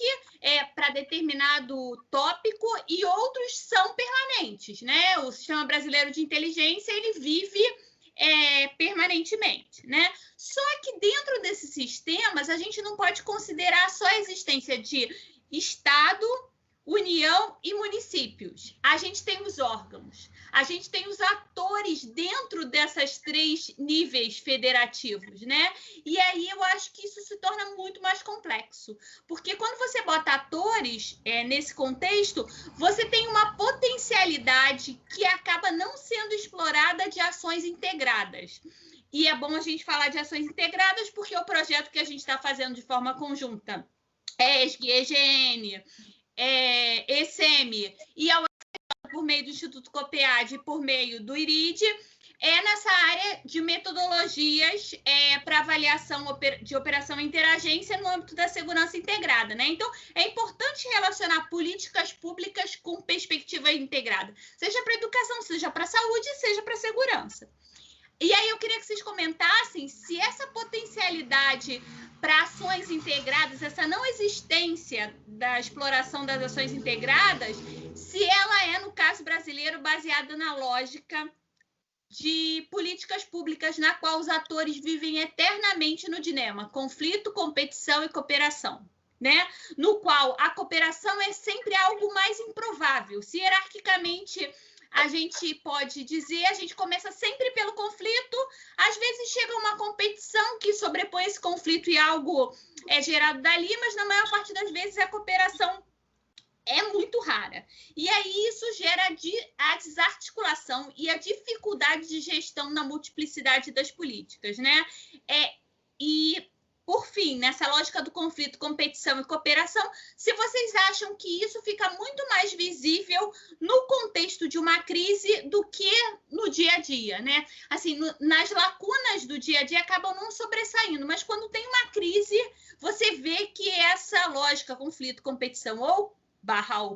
para determinado tópico e outros são permanentes, né? O Sistema Brasileiro de Inteligência, ele vive permanentemente, né? Só que dentro desses sistemas a gente não pode considerar só a existência de Estado, União e municípios. A gente tem os órgãos, a gente tem os atores dentro dessas três níveis federativos, né? E aí eu acho que isso se torna muito mais complexo, porque quando você bota atores nesse contexto, você tem uma potencialidade que acaba não sendo explorada de ações integradas. E é bom a gente falar de ações integradas, porque o projeto que a gente está fazendo de forma conjunta, ESG, EGN, ECM e a por meio do Instituto Copead e por meio do IRID, nessa área de metodologias para avaliação de operação e interagência no âmbito da segurança integrada, né? Então, é importante relacionar políticas públicas com perspectiva integrada, seja para educação, seja para saúde, seja para segurança. E aí eu queria que vocês comentassem se essa potencialidade para ações integradas, essa não existência da exploração das ações integradas, se ela é, no caso brasileiro, baseada na lógica de políticas públicas na qual os atores vivem eternamente no dilema conflito, competição e cooperação, né? No qual a cooperação é sempre algo mais improvável. Se hierarquicamente a gente pode dizer, a gente começa sempre pelo conflito, às vezes chega uma competição que sobrepõe esse conflito e algo é gerado dali, mas na maior parte das vezes a cooperação é muito rara. E aí isso gera a desarticulação e a dificuldade de gestão na multiplicidade das políticas, né? E, por fim, nessa lógica do conflito, competição e cooperação, se vocês acham que isso fica muito mais visível no contexto de uma crise do que no dia a dia, né? Assim, nas lacunas do dia a dia acabam não sobressaindo, mas quando tem uma crise, você vê que essa lógica conflito, competição ou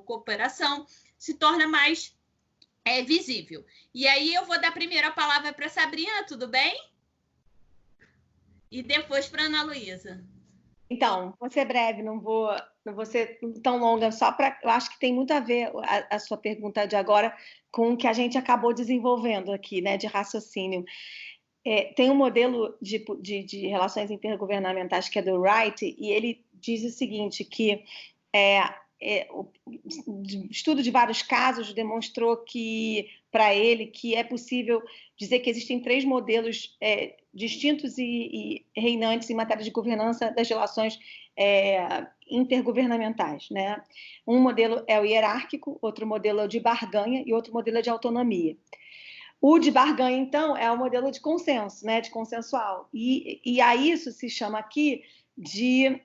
cooperação se torna mais visível. E aí eu vou dar primeiro a palavra para a Sabrina, tudo bem? E depois para a Ana Luísa. Então, vou ser breve, não vou ser tão longa, só para... Eu acho que tem muito a ver a sua pergunta de agora com o que a gente acabou desenvolvendo aqui, né, de raciocínio. Tem um modelo de relações intergovernamentais que é do Wright, e ele diz o seguinte, que o estudo de vários casos demonstrou que para ele que é possível dizer que existem 3 modelos distintos e reinantes em matéria de governança das relações intergovernamentais, né? Um modelo é o hierárquico, outro modelo é o de barganha e outro modelo é de autonomia. O de barganha, então, é o modelo de consenso, né? De consensual. E a isso se chama aqui de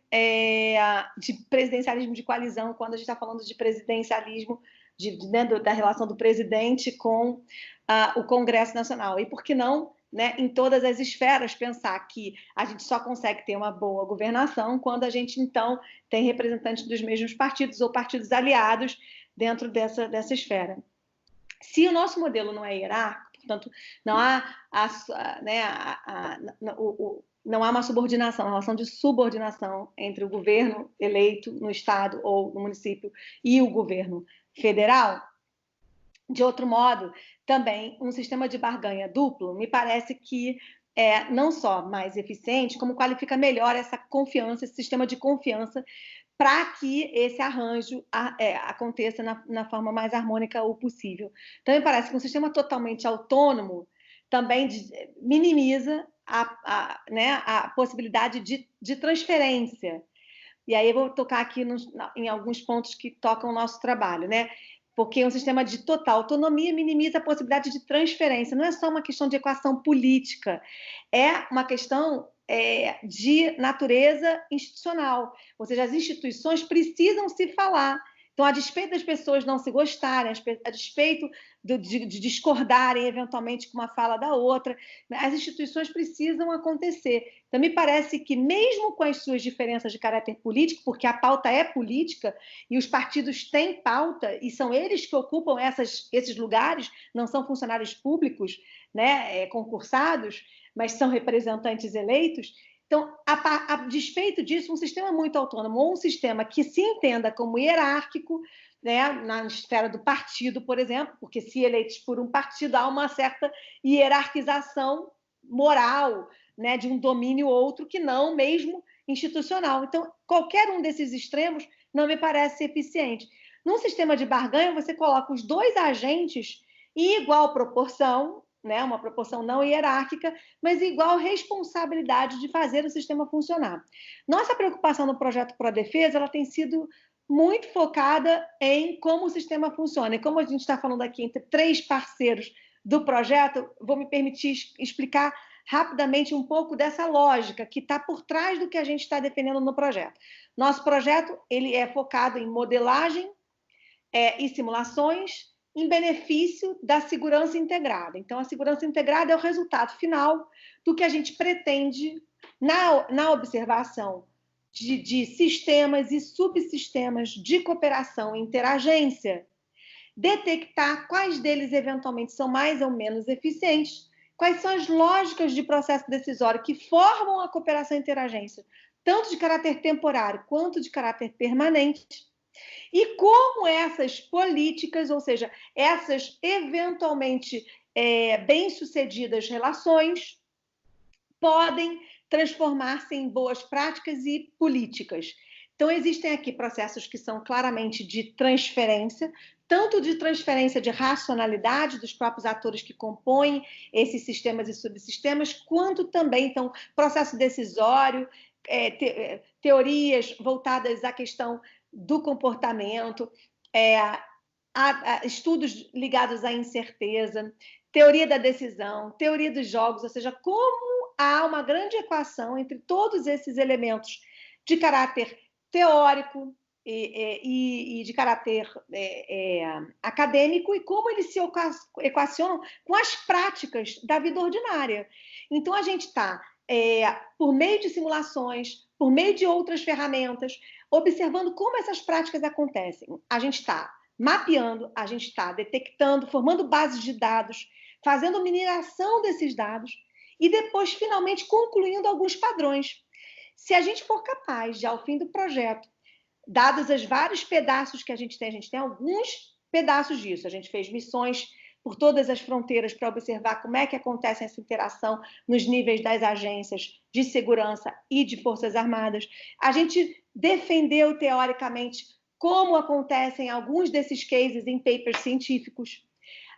presidencialismo de coalizão, quando a gente está falando de presidencialismo, da relação do presidente com o Congresso Nacional. E por que não, né, em todas as esferas, pensar que a gente só consegue ter uma boa governação quando a gente, então, tem representantes dos mesmos partidos ou partidos aliados dentro dessa esfera. Se o nosso modelo não é hierárquico, portanto, não há não há uma subordinação, uma relação de subordinação entre o governo eleito no estado ou no município e o governo federal. De outro modo, também um sistema de barganha duplo me parece que é não só mais eficiente, como qualifica melhor essa confiança, esse sistema de confiança, para que esse arranjo aconteça na forma mais harmônica o possível. Então, me parece que um sistema totalmente autônomo também minimiza a possibilidade de transferência. E aí eu vou tocar aqui em alguns pontos que tocam o nosso trabalho, né? Porque um sistema de total autonomia minimiza a possibilidade de transferência. Não é só uma questão de equação política, é uma questão de natureza institucional. Ou seja, as instituições precisam se falar. Então, a despeito das pessoas não se gostarem, a despeito de discordarem eventualmente com uma fala da outra, as instituições precisam acontecer. Então, me parece que, mesmo com as suas diferenças de caráter político, porque a pauta é política e os partidos têm pauta e são eles que ocupam esses lugares, não são funcionários públicos, né, concursados, mas são representantes eleitos. Então, a despeito disso, um sistema muito autônomo ou um sistema que se entenda como hierárquico, né, na esfera do partido, por exemplo, porque se eleitos por um partido, há uma certa hierarquização moral, né, de um domínio outro que não mesmo institucional. Então, qualquer um desses extremos não me parece eficiente. Num sistema de barganha, você coloca os 2 agentes em igual proporção, né, uma proporção não hierárquica, mas igual responsabilidade de fazer o sistema funcionar. Nossa preocupação no projeto Prodefesa, ela tem sido muito focada em como o sistema funciona. E como a gente está falando aqui entre 3 parceiros do projeto, vou me permitir explicar rapidamente um pouco dessa lógica que está por trás do que a gente está defendendo no projeto. Nosso projeto ele é focado em modelagem e simulações em benefício da segurança integrada. Então, a segurança integrada é o resultado final do que a gente pretende na observação de sistemas e subsistemas de cooperação e interagência, detectar quais deles eventualmente são mais ou menos eficientes, quais são as lógicas de processo decisório que formam a cooperação e interagência, tanto de caráter temporário quanto de caráter permanente, e como essas políticas, ou seja, essas eventualmente bem-sucedidas relações, podem transformar-se em boas práticas e políticas. Então, existem aqui processos que são claramente de transferência, tanto de transferência de racionalidade dos próprios atores que compõem esses sistemas e subsistemas, quanto também, então, processo decisório, teorias voltadas à questão do comportamento, estudos ligados à incerteza, teoria da decisão, teoria dos jogos, ou seja, como há uma grande equação entre todos esses elementos de caráter teórico e de caráter acadêmico e como eles se equacionam com as práticas da vida ordinária. Então, a gente está, por meio de simulações, por meio de outras ferramentas, observando como essas práticas acontecem. A gente está mapeando, a gente está detectando, formando bases de dados, fazendo mineração desses dados e depois, finalmente, concluindo alguns padrões. Se a gente for capaz de, ao fim do projeto, dados os vários pedaços que a gente tem alguns pedaços disso, a gente fez missões por todas as fronteiras para observar como é que acontece essa interação nos níveis das agências de segurança e de forças armadas. A gente defendeu, teoricamente, como acontecem alguns desses cases em papers científicos.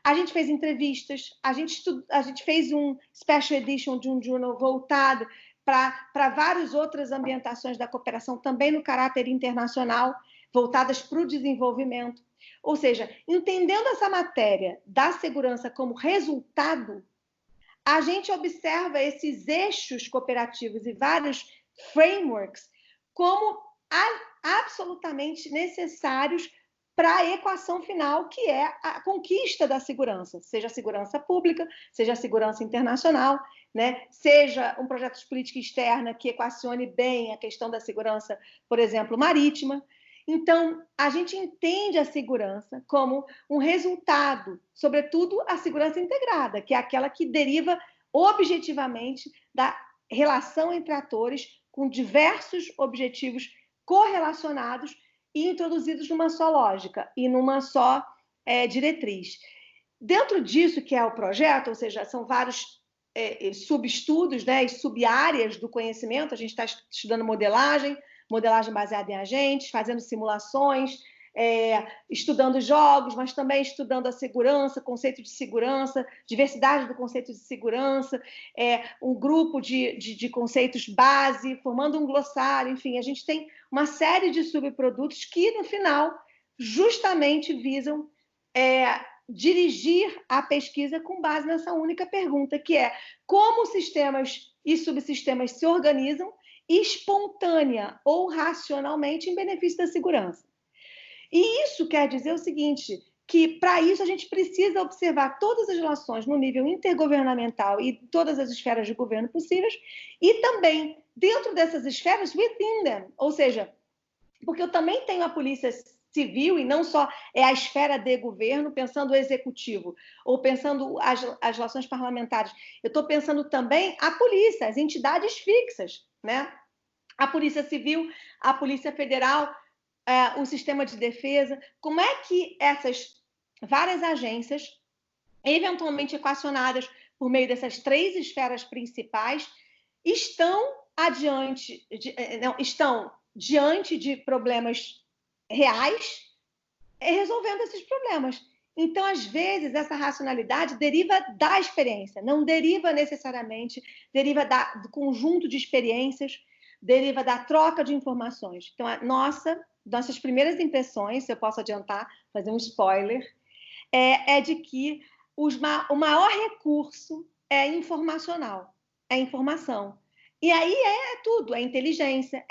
A gente fez entrevistas, a gente fez um special edition de um journal voltado para várias outras ambientações da cooperação, também no caráter internacional, voltadas para o desenvolvimento. Ou seja, entendendo essa matéria da segurança como resultado, a gente observa esses eixos cooperativos e vários frameworks como absolutamente necessários para a equação final, que é a conquista da segurança, seja a segurança pública, seja a segurança internacional, né? Seja um projeto de política externa que equacione bem a questão da segurança, por exemplo, marítima. Então, a gente entende a segurança como um resultado, sobretudo a segurança integrada, que é aquela que deriva objetivamente da relação entre atores com diversos objetivos correlacionados e introduzidos numa só lógica e numa só diretriz. Dentro disso, que é o projeto, ou seja, são vários subestudos, né, e sub-áreas do conhecimento. A gente está estudando modelagem baseada em agentes, fazendo simulações, estudando jogos, mas também estudando a segurança, conceito de segurança, diversidade do conceito de segurança, um grupo de conceitos base, formando um glossário, enfim, a gente tem uma série de subprodutos que, no final, justamente visam dirigir a pesquisa com base nessa única pergunta, que é como sistemas e subsistemas se organizam espontânea ou racionalmente em benefício da segurança. E isso quer dizer o seguinte, que para isso a gente precisa observar todas as relações no nível intergovernamental e todas as esferas de governo possíveis, e também dentro dessas esferas, within them, ou seja, porque eu também tenho a polícia civil e não só é a esfera de governo, pensando o executivo, ou pensando as relações parlamentares. Eu estou pensando também a polícia, as entidades fixas, né? A Polícia Civil, a Polícia Federal, o sistema de defesa. Como é que essas várias agências, eventualmente equacionadas por meio dessas 3 esferas principais, estão diante de problemas reais, resolvendo esses problemas. Então, às vezes, essa racionalidade deriva da experiência, não deriva necessariamente, deriva do conjunto de experiências, deriva da troca de informações. Então, nossas primeiras impressões, se eu posso adiantar, fazer um spoiler, é de que o maior recurso é informacional, é informação. E aí tudo, é inteligência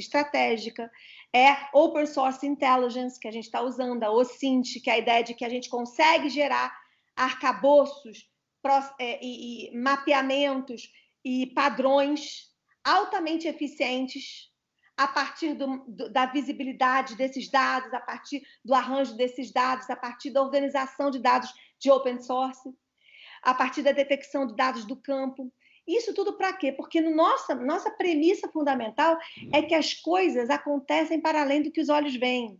estratégica, é open source intelligence, que a gente está usando, a OSINT, que é a ideia de que a gente consegue gerar arcabouços e mapeamentos e padrões altamente eficientes a partir da visibilidade desses dados, a partir do arranjo desses dados, a partir da organização de dados de open source, a partir da detecção de dados do campo. Isso tudo para quê? Porque nossa premissa fundamental é que as coisas acontecem para além do que os olhos veem.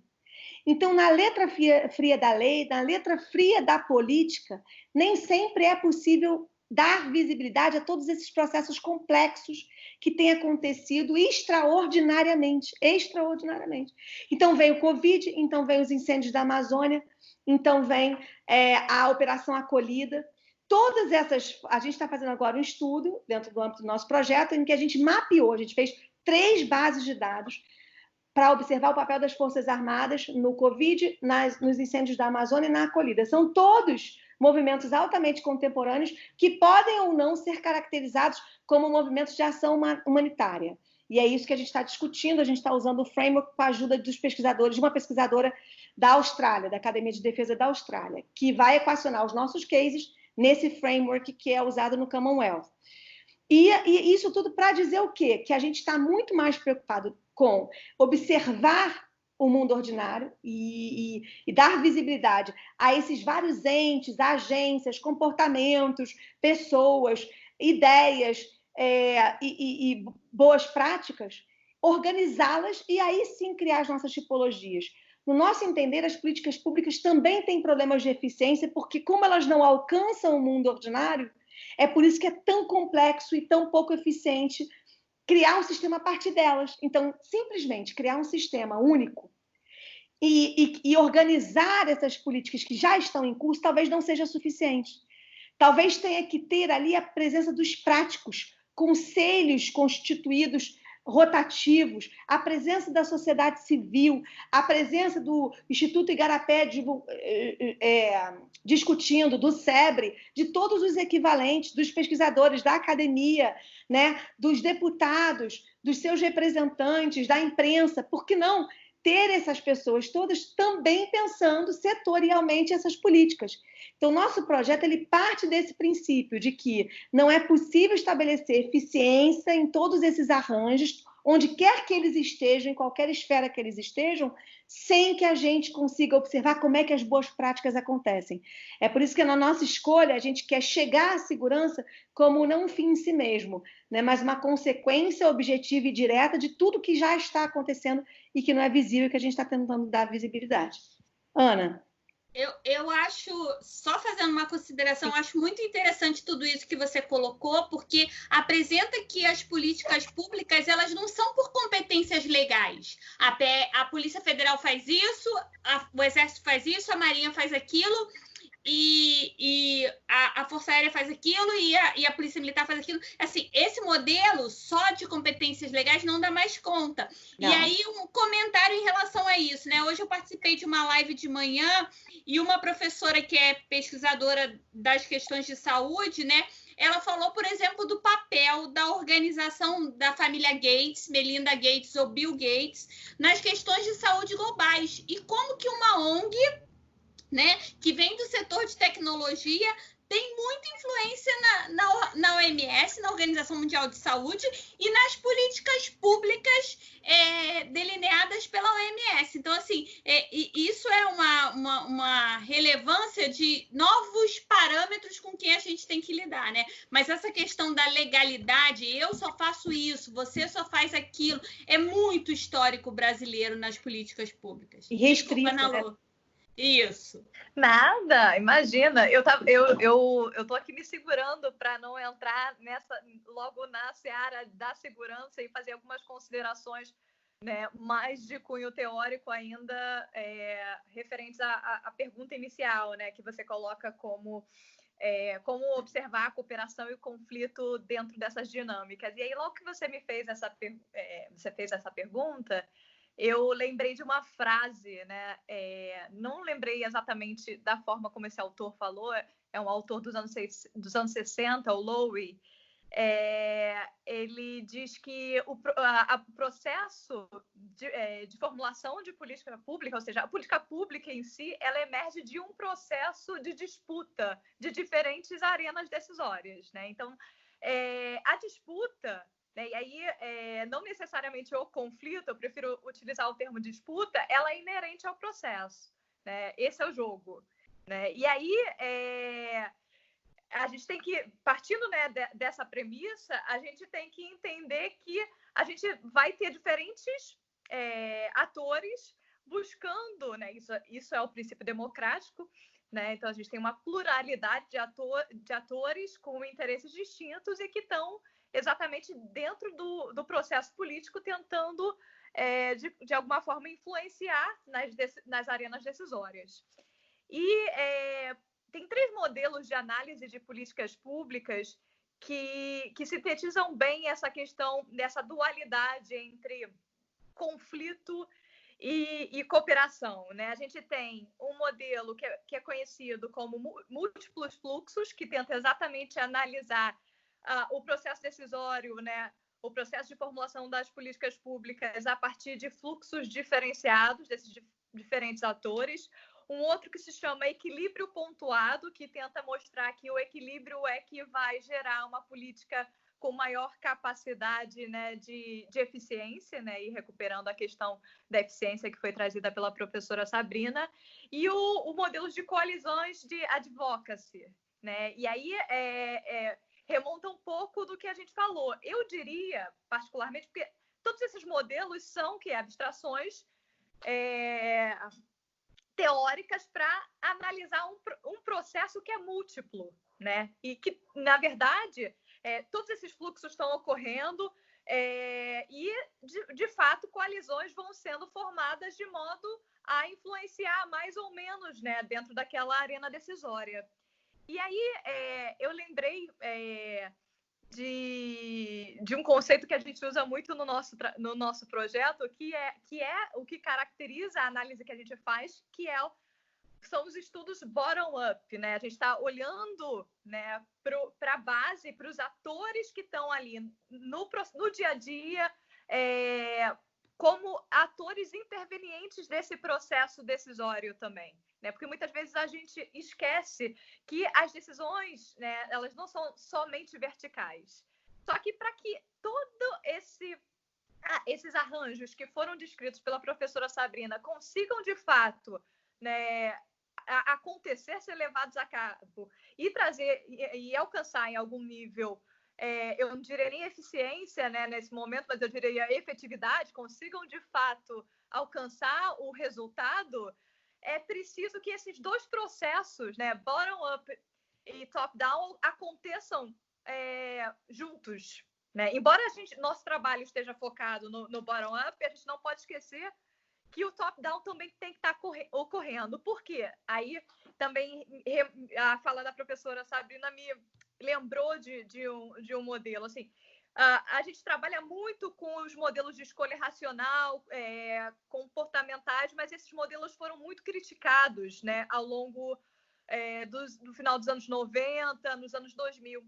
Então, na letra fria da lei, na letra fria da política, nem sempre é possível dar visibilidade a todos esses processos complexos que têm acontecido extraordinariamente. Então, vem o Covid, então vem os incêndios da Amazônia, então vem a Operação Acolhida. Todas essas... A gente está fazendo agora um estudo, dentro do âmbito do nosso projeto, em que a gente mapeou, a gente fez 3 bases de dados para observar o papel das Forças Armadas no Covid, nos incêndios da Amazônia e na acolhida. São todos movimentos altamente contemporâneos que podem ou não ser caracterizados como movimentos de ação humanitária. E é isso que a gente está discutindo, a gente está usando o framework com a ajuda dos pesquisadores, de uma pesquisadora da Austrália, da Academia de Defesa da Austrália, que vai equacionar os nossos cases nesse framework que é usado no Commonwealth. E isso tudo para dizer o quê? Que a gente está muito mais preocupado com observar o mundo ordinário e dar visibilidade a esses vários entes, agências, comportamentos, pessoas, ideias e boas práticas, organizá-las e aí sim criar as nossas tipologias. No nosso entender, as políticas públicas também têm problemas de eficiência, porque como elas não alcançam o mundo ordinário, é por isso que é tão complexo e tão pouco eficiente criar um sistema a partir delas. Então, simplesmente criar um sistema único e organizar essas políticas que já estão em curso talvez não seja suficiente. Talvez tenha que ter ali a presença dos práticos, conselhos constituídos rotativos, a presença da sociedade civil, a presença do Instituto Igarapé discutindo, do SEBRE, de todos os equivalentes, dos pesquisadores, da academia, né, dos deputados, dos seus representantes, da imprensa. Por que não ter essas pessoas todas também pensando setorialmente essas políticas? Então, nosso projeto ele parte desse princípio de que não é possível estabelecer eficiência em todos esses arranjos, onde quer que eles estejam, em qualquer esfera que eles estejam, sem que a gente consiga observar como é que as boas práticas acontecem. É por isso que na nossa escolha a gente quer chegar à segurança como não um fim em si mesmo, né, mas uma consequência objetiva e direta de tudo que já está acontecendo e que não é visível, que a gente está tentando dar visibilidade. Ana? Eu acho, só fazendo uma consideração, acho muito interessante tudo isso que você colocou, porque apresenta que as políticas públicas, elas não são por competências legais. A Polícia Federal faz isso, o Exército faz isso, a Marinha faz aquilo, e a Força Aérea faz aquilo e a Polícia Militar faz aquilo. Assim, esse modelo só de competências legais não dá mais conta. Não. E aí, um comentário em relação a isso, né? Hoje eu participei de uma live de manhã e uma professora que é pesquisadora das questões de saúde, né? Ela falou, por exemplo, do papel da organização da família Gates, Melinda Gates ou Bill Gates, nas questões de saúde globais. E como que uma ONG, né, que vem do setor de tecnologia, tem muita influência na OMS, na Organização Mundial de Saúde, e nas políticas públicas delineadas pela OMS. Então, assim, isso é uma relevância de novos parâmetros com que a gente tem que lidar, né? Mas essa questão da legalidade, eu só faço isso, você só faz aquilo, é muito histórico brasileiro nas políticas públicas. E restrito, né? Isso. Nada, imagina. Eu tô aqui me segurando para não entrar logo na seara da segurança e fazer algumas considerações, né, mais de cunho teórico ainda, referentes à pergunta inicial, né, que você coloca como observar a cooperação e o conflito dentro dessas dinâmicas. E aí, logo que você me fez você fez essa pergunta, eu lembrei de uma frase, né? Não lembrei exatamente da forma como esse autor falou, é um autor dos anos 60, o Lowy. Ele diz que o processo de formulação de política pública, ou seja, a política pública em si, ela emerge de um processo de disputa de diferentes arenas decisórias, né? Então, a disputa, né, e aí não necessariamente o conflito, eu prefiro utilizar o termo disputa, ela é inerente ao processo, né? Esse é o jogo, né? E aí a gente tem que, partindo, né, dessa premissa, a gente tem que entender que a gente vai ter diferentes atores buscando, né, isso é o princípio democrático, né? Então a gente tem uma pluralidade de atores com interesses distintos e que estão exatamente dentro do processo político tentando, de alguma forma, influenciar nas arenas decisórias. E tem 3 modelos de análise de políticas públicas que sintetizam bem essa questão dessa dualidade entre conflito e cooperação, né? A gente tem um modelo que é conhecido como múltiplos fluxos, que tenta exatamente analisar o processo decisório, né? O processo de formulação das políticas públicas a partir de fluxos diferenciados desses diferentes atores. Um outro que se chama equilíbrio pontuado, que tenta mostrar que o equilíbrio é que vai gerar uma política com maior capacidade, né, de eficiência, né, e recuperando a questão da eficiência que foi trazida pela professora Sabrina, e o modelo de coalizões de advocacy, né? E aí remonta um pouco do que a gente falou. Eu diria, particularmente, porque todos esses modelos são abstrações teóricas para analisar um processo que é múltiplo, né? E que, na verdade, todos esses fluxos estão ocorrendo E, de fato, coalizões vão sendo formadas de modo a influenciar mais ou menos, né, dentro daquela arena decisória. E aí eu lembrei de um conceito que a gente usa muito no nosso projeto, que é o que caracteriza a análise que a gente faz, são os estudos bottom-up, né? A gente está olhando, né, para a base, para os atores que estão ali no dia a dia, como atores intervenientes desse processo decisório também, né? Porque muitas vezes a gente esquece que as decisões, né, elas não são somente verticais. Só que para que todo esses arranjos que foram descritos pela professora Sabrina consigam de fato, né, acontecer, ser levados a cabo e trazer e alcançar em algum nível, eu não diria nem eficiência, né, nesse momento, mas eu diria efetividade, consigam de fato alcançar o resultado, é preciso que esses dois processos, né, bottom-up e top-down, aconteçam juntos, né? Embora nosso trabalho esteja focado no bottom-up, a gente não pode esquecer que o top-down também tem que estar ocorrendo. Por quê? Aí também a fala da professora Sabrina me lembrou de um modelo. Assim, a gente trabalha muito com os modelos de escolha racional, comportamentais, mas esses modelos foram muito criticados, né, ao longo do final dos anos 90, nos anos 2000.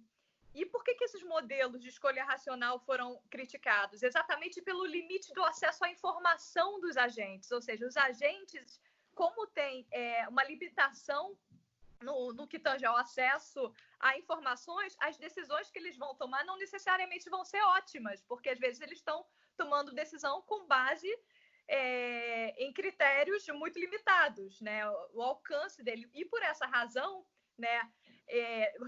E por que esses modelos de escolha racional foram criticados? Exatamente pelo limite do acesso à informação dos agentes. Ou seja, os agentes, como tem uma limitação no que tange ao acesso a informações, as decisões que eles vão tomar não necessariamente vão ser ótimas, porque às vezes eles estão tomando decisão com base em critérios muito limitados, né? O alcance dele. E por essa razão, né,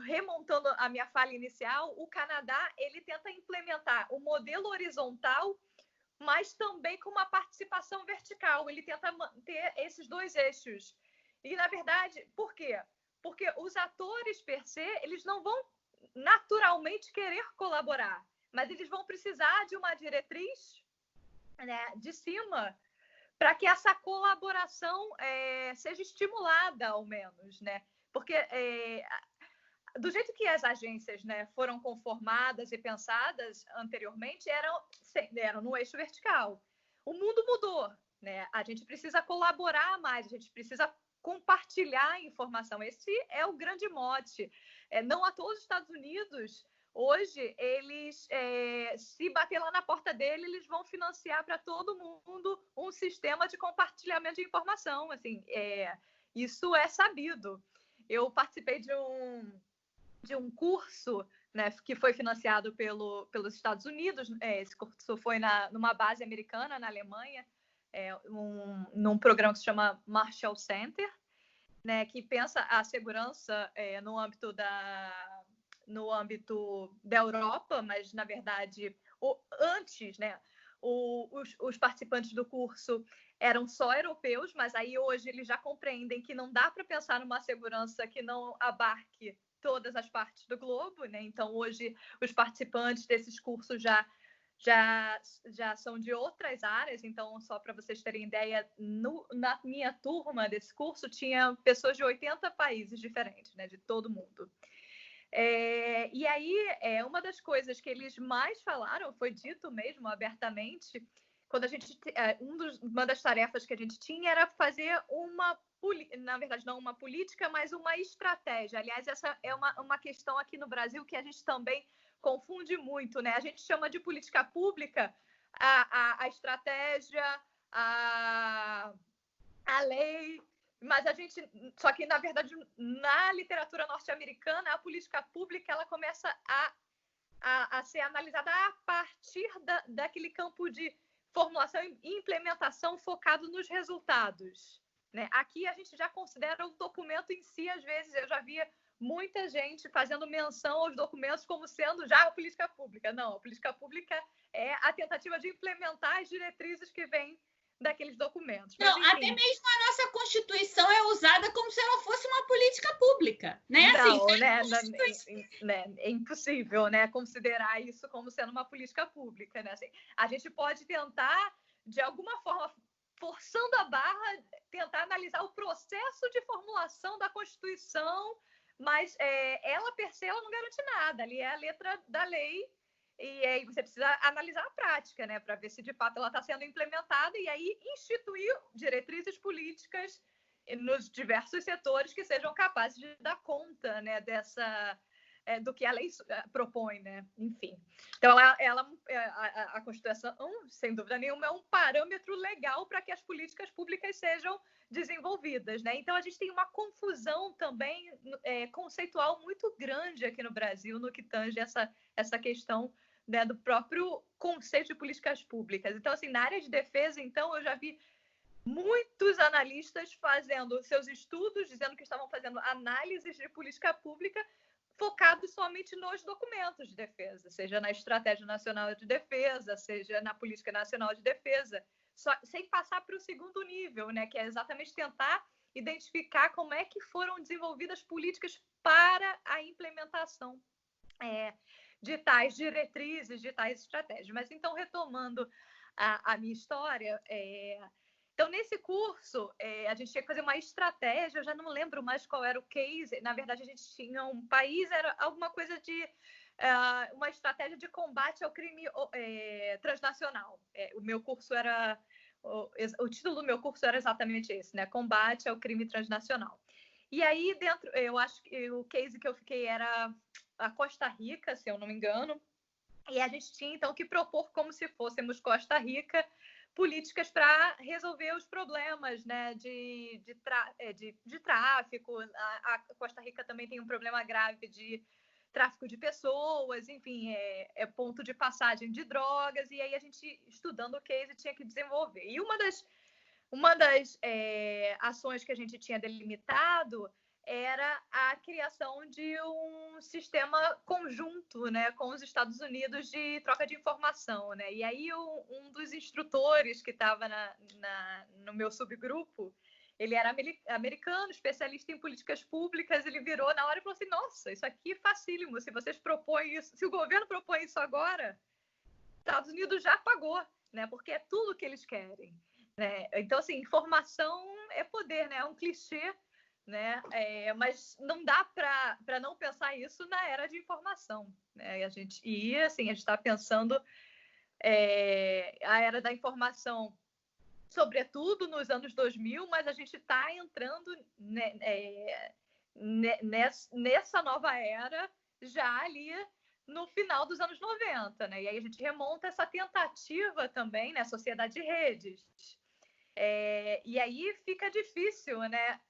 remontando a minha fala inicial, o Canadá ele tenta implementar o modelo horizontal, mas também com uma participação vertical. Ele tenta manter esses dois eixos. E, na verdade, por quê? Porque os atores, per se, eles não vão naturalmente querer colaborar, mas eles vão precisar de uma diretriz, né, de cima, para que essa colaboração seja estimulada, ao menos, né? Porque do jeito que as agências, né, foram conformadas e pensadas anteriormente, eram no eixo vertical. O mundo mudou, né? A gente precisa colaborar mais, a gente precisa compartilhar a informação. Esse é o grande mote. Não à toa os Estados Unidos, hoje, eles, se bater lá na porta dele, eles vão financiar para todo mundo um sistema de compartilhamento de informação. Assim, isso é sabido. Eu participei de um curso, né, que foi financiado pelos Estados Unidos. Esse curso foi numa base americana, na Alemanha, num programa que se chama Marshall Center, né, que pensa a segurança no âmbito da Europa, mas, na verdade, antes, né, os participantes do curso eram só europeus, mas aí hoje eles já compreendem que não dá para pensar numa segurança que não abarque todas as partes do globo, né? Então, hoje, os participantes desses cursos já são de outras áreas. Então, só para vocês terem ideia, na minha turma desse curso tinha pessoas de 80 países diferentes, né? De todo mundo. E aí, uma das coisas que eles mais falaram, foi dito mesmo abertamente, quando uma das tarefas que a gente tinha era fazer na verdade, não uma política, mas uma estratégia. Aliás, essa é uma questão aqui no Brasil que a gente também confunde muito, né? A gente chama de política pública a estratégia, a lei, mas só que, na verdade, na literatura norte-americana, a política pública ela começa a ser analisada a partir daquele campo de formulação e implementação focado nos resultados, né? Aqui a gente já considera o documento em si, às vezes eu já via muita gente fazendo menção aos documentos como sendo já a política pública. Não, a política pública é a tentativa de implementar as diretrizes que vêm daqueles documentos. Não, mas, até mesmo a nossa Constituição é usada como se ela fosse uma política pública. pública, né? Não, assim, é impossível, né, considerar isso como sendo uma política pública, né? Assim, a gente pode tentar, de alguma forma, forçando a barra, tentar analisar o processo de formulação da Constituição, mas ela, per se, ela não garante nada. Ali é a letra da lei, e aí você precisa analisar a prática, né, para ver se de fato ela está sendo implementada, e aí instituir diretrizes políticas nos diversos setores que sejam capazes de dar conta, né, do que a lei propõe, né? Enfim. Então, a Constituição, sem dúvida nenhuma, é um parâmetro legal para que as políticas públicas sejam desenvolvidas, né? Então, a gente tem uma confusão também conceitual muito grande aqui no Brasil no que tange essa questão, né, do próprio conceito de políticas públicas. Então, assim, na área de defesa, então, eu já vi muitos analistas fazendo seus estudos, dizendo que estavam fazendo análises de política pública focados somente nos documentos de defesa, seja na Estratégia Nacional de Defesa, seja na Política Nacional de Defesa, sem passar para o segundo nível, né, que é exatamente tentar identificar como é que foram desenvolvidas políticas para a implementação de tais diretrizes, de tais estratégias. Mas, então, retomando a minha história, então, nesse curso, a gente tinha que fazer uma estratégia, eu já não lembro mais qual era o case, na verdade, a gente tinha um país, era alguma coisa de uma estratégia de combate ao crime transnacional. O meu curso era, o título do meu curso era exatamente esse, né? Combate ao crime transnacional. E aí, eu acho que o case que eu fiquei era a Costa Rica, se eu não me engano, e a gente tinha, então, que propor como se fôssemos Costa Rica, políticas para resolver os problemas, né, de tráfico. A Costa Rica também tem um problema grave de tráfico de pessoas, enfim, é ponto de passagem de drogas, e aí a gente, estudando o case, tinha que desenvolver. E uma das ações que a gente tinha delimitado era a criação de um sistema conjunto, né, com os Estados Unidos de troca de informação, né? E aí um dos instrutores que estava no meu subgrupo, ele era americano, especialista em políticas públicas, ele virou na hora e falou assim: nossa, isso aqui é facílimo, se vocês propõem isso, se o governo propõe isso agora, Estados Unidos já pagou, né? Porque é tudo que eles querem, né? Então, assim, informação é poder, né? É um clichê, né? Mas não dá para não pensar isso na era de informação, né? A gente está pensando a era da informação, sobretudo nos anos 2000, mas a gente está entrando nessa nova era já ali no final dos anos 90, né? E aí a gente remonta essa tentativa também, né? Sociedade de redes. E aí fica difícil, né?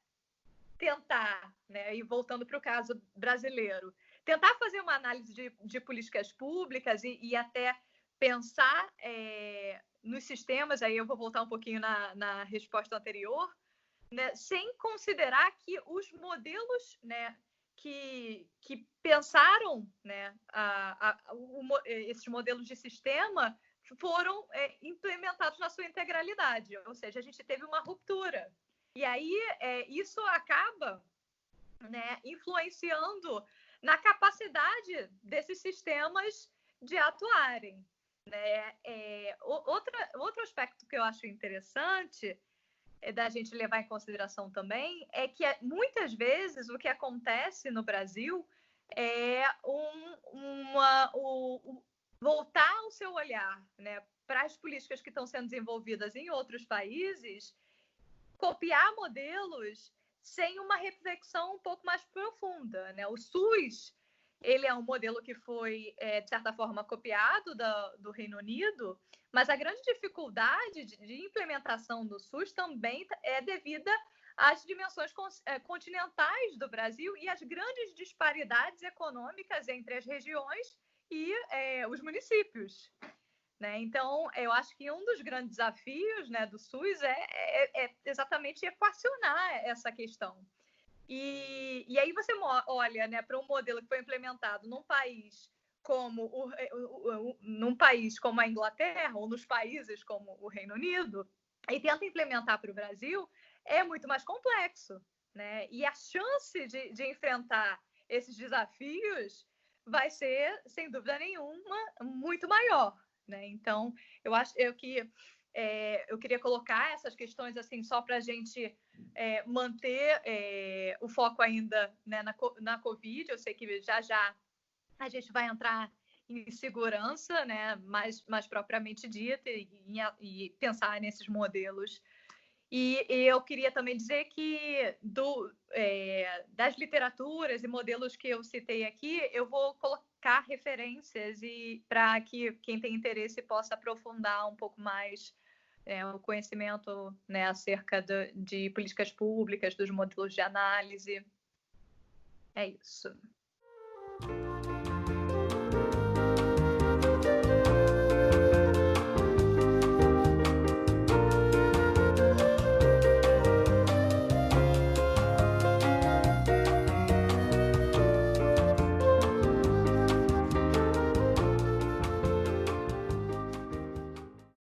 Tentar, né? E voltando para o caso brasileiro, tentar fazer uma análise de políticas públicas e até pensar nos sistemas, aí eu vou voltar um pouquinho na resposta anterior, né? Sem considerar que os modelos, né, que pensaram, né, esses modelos de sistema foram implementados na sua integralidade, ou seja, a gente teve uma ruptura. E aí isso acaba, né, influenciando na capacidade desses sistemas de atuarem, né? Outro aspecto que eu acho interessante da gente levar em consideração também é que muitas vezes o que acontece no Brasil é voltar o seu olhar, né, para as políticas que estão sendo desenvolvidas em outros países, copiar modelos sem uma reflexão um pouco mais profunda, né? O SUS, ele é um modelo que foi, de certa forma, copiado do Reino Unido, mas a grande dificuldade de implementação do SUS também é devida às dimensões continentais do Brasil e às grandes disparidades econômicas entre as regiões e os municípios, né? Então, eu acho que um dos grandes desafios, né, do SUS é exatamente equacionar essa questão. E aí você olha, né, para um modelo que foi implementado num país como a Inglaterra ou nos países como o Reino Unido e tenta implementar para o Brasil, é muito mais complexo, né? E a chance de enfrentar esses desafios vai ser, sem dúvida nenhuma, muito maior, né? Então, eu queria colocar essas questões assim só para a gente manter o foco ainda, né, na Covid. Eu sei que já a gente vai entrar em segurança, né, mais propriamente dita, e pensar nesses modelos. E eu queria também dizer que das literaturas e modelos que eu citei aqui, eu vou colocar referências para que quem tem interesse possa aprofundar um pouco mais o conhecimento, né, acerca de políticas públicas, dos modelos de análise. É isso.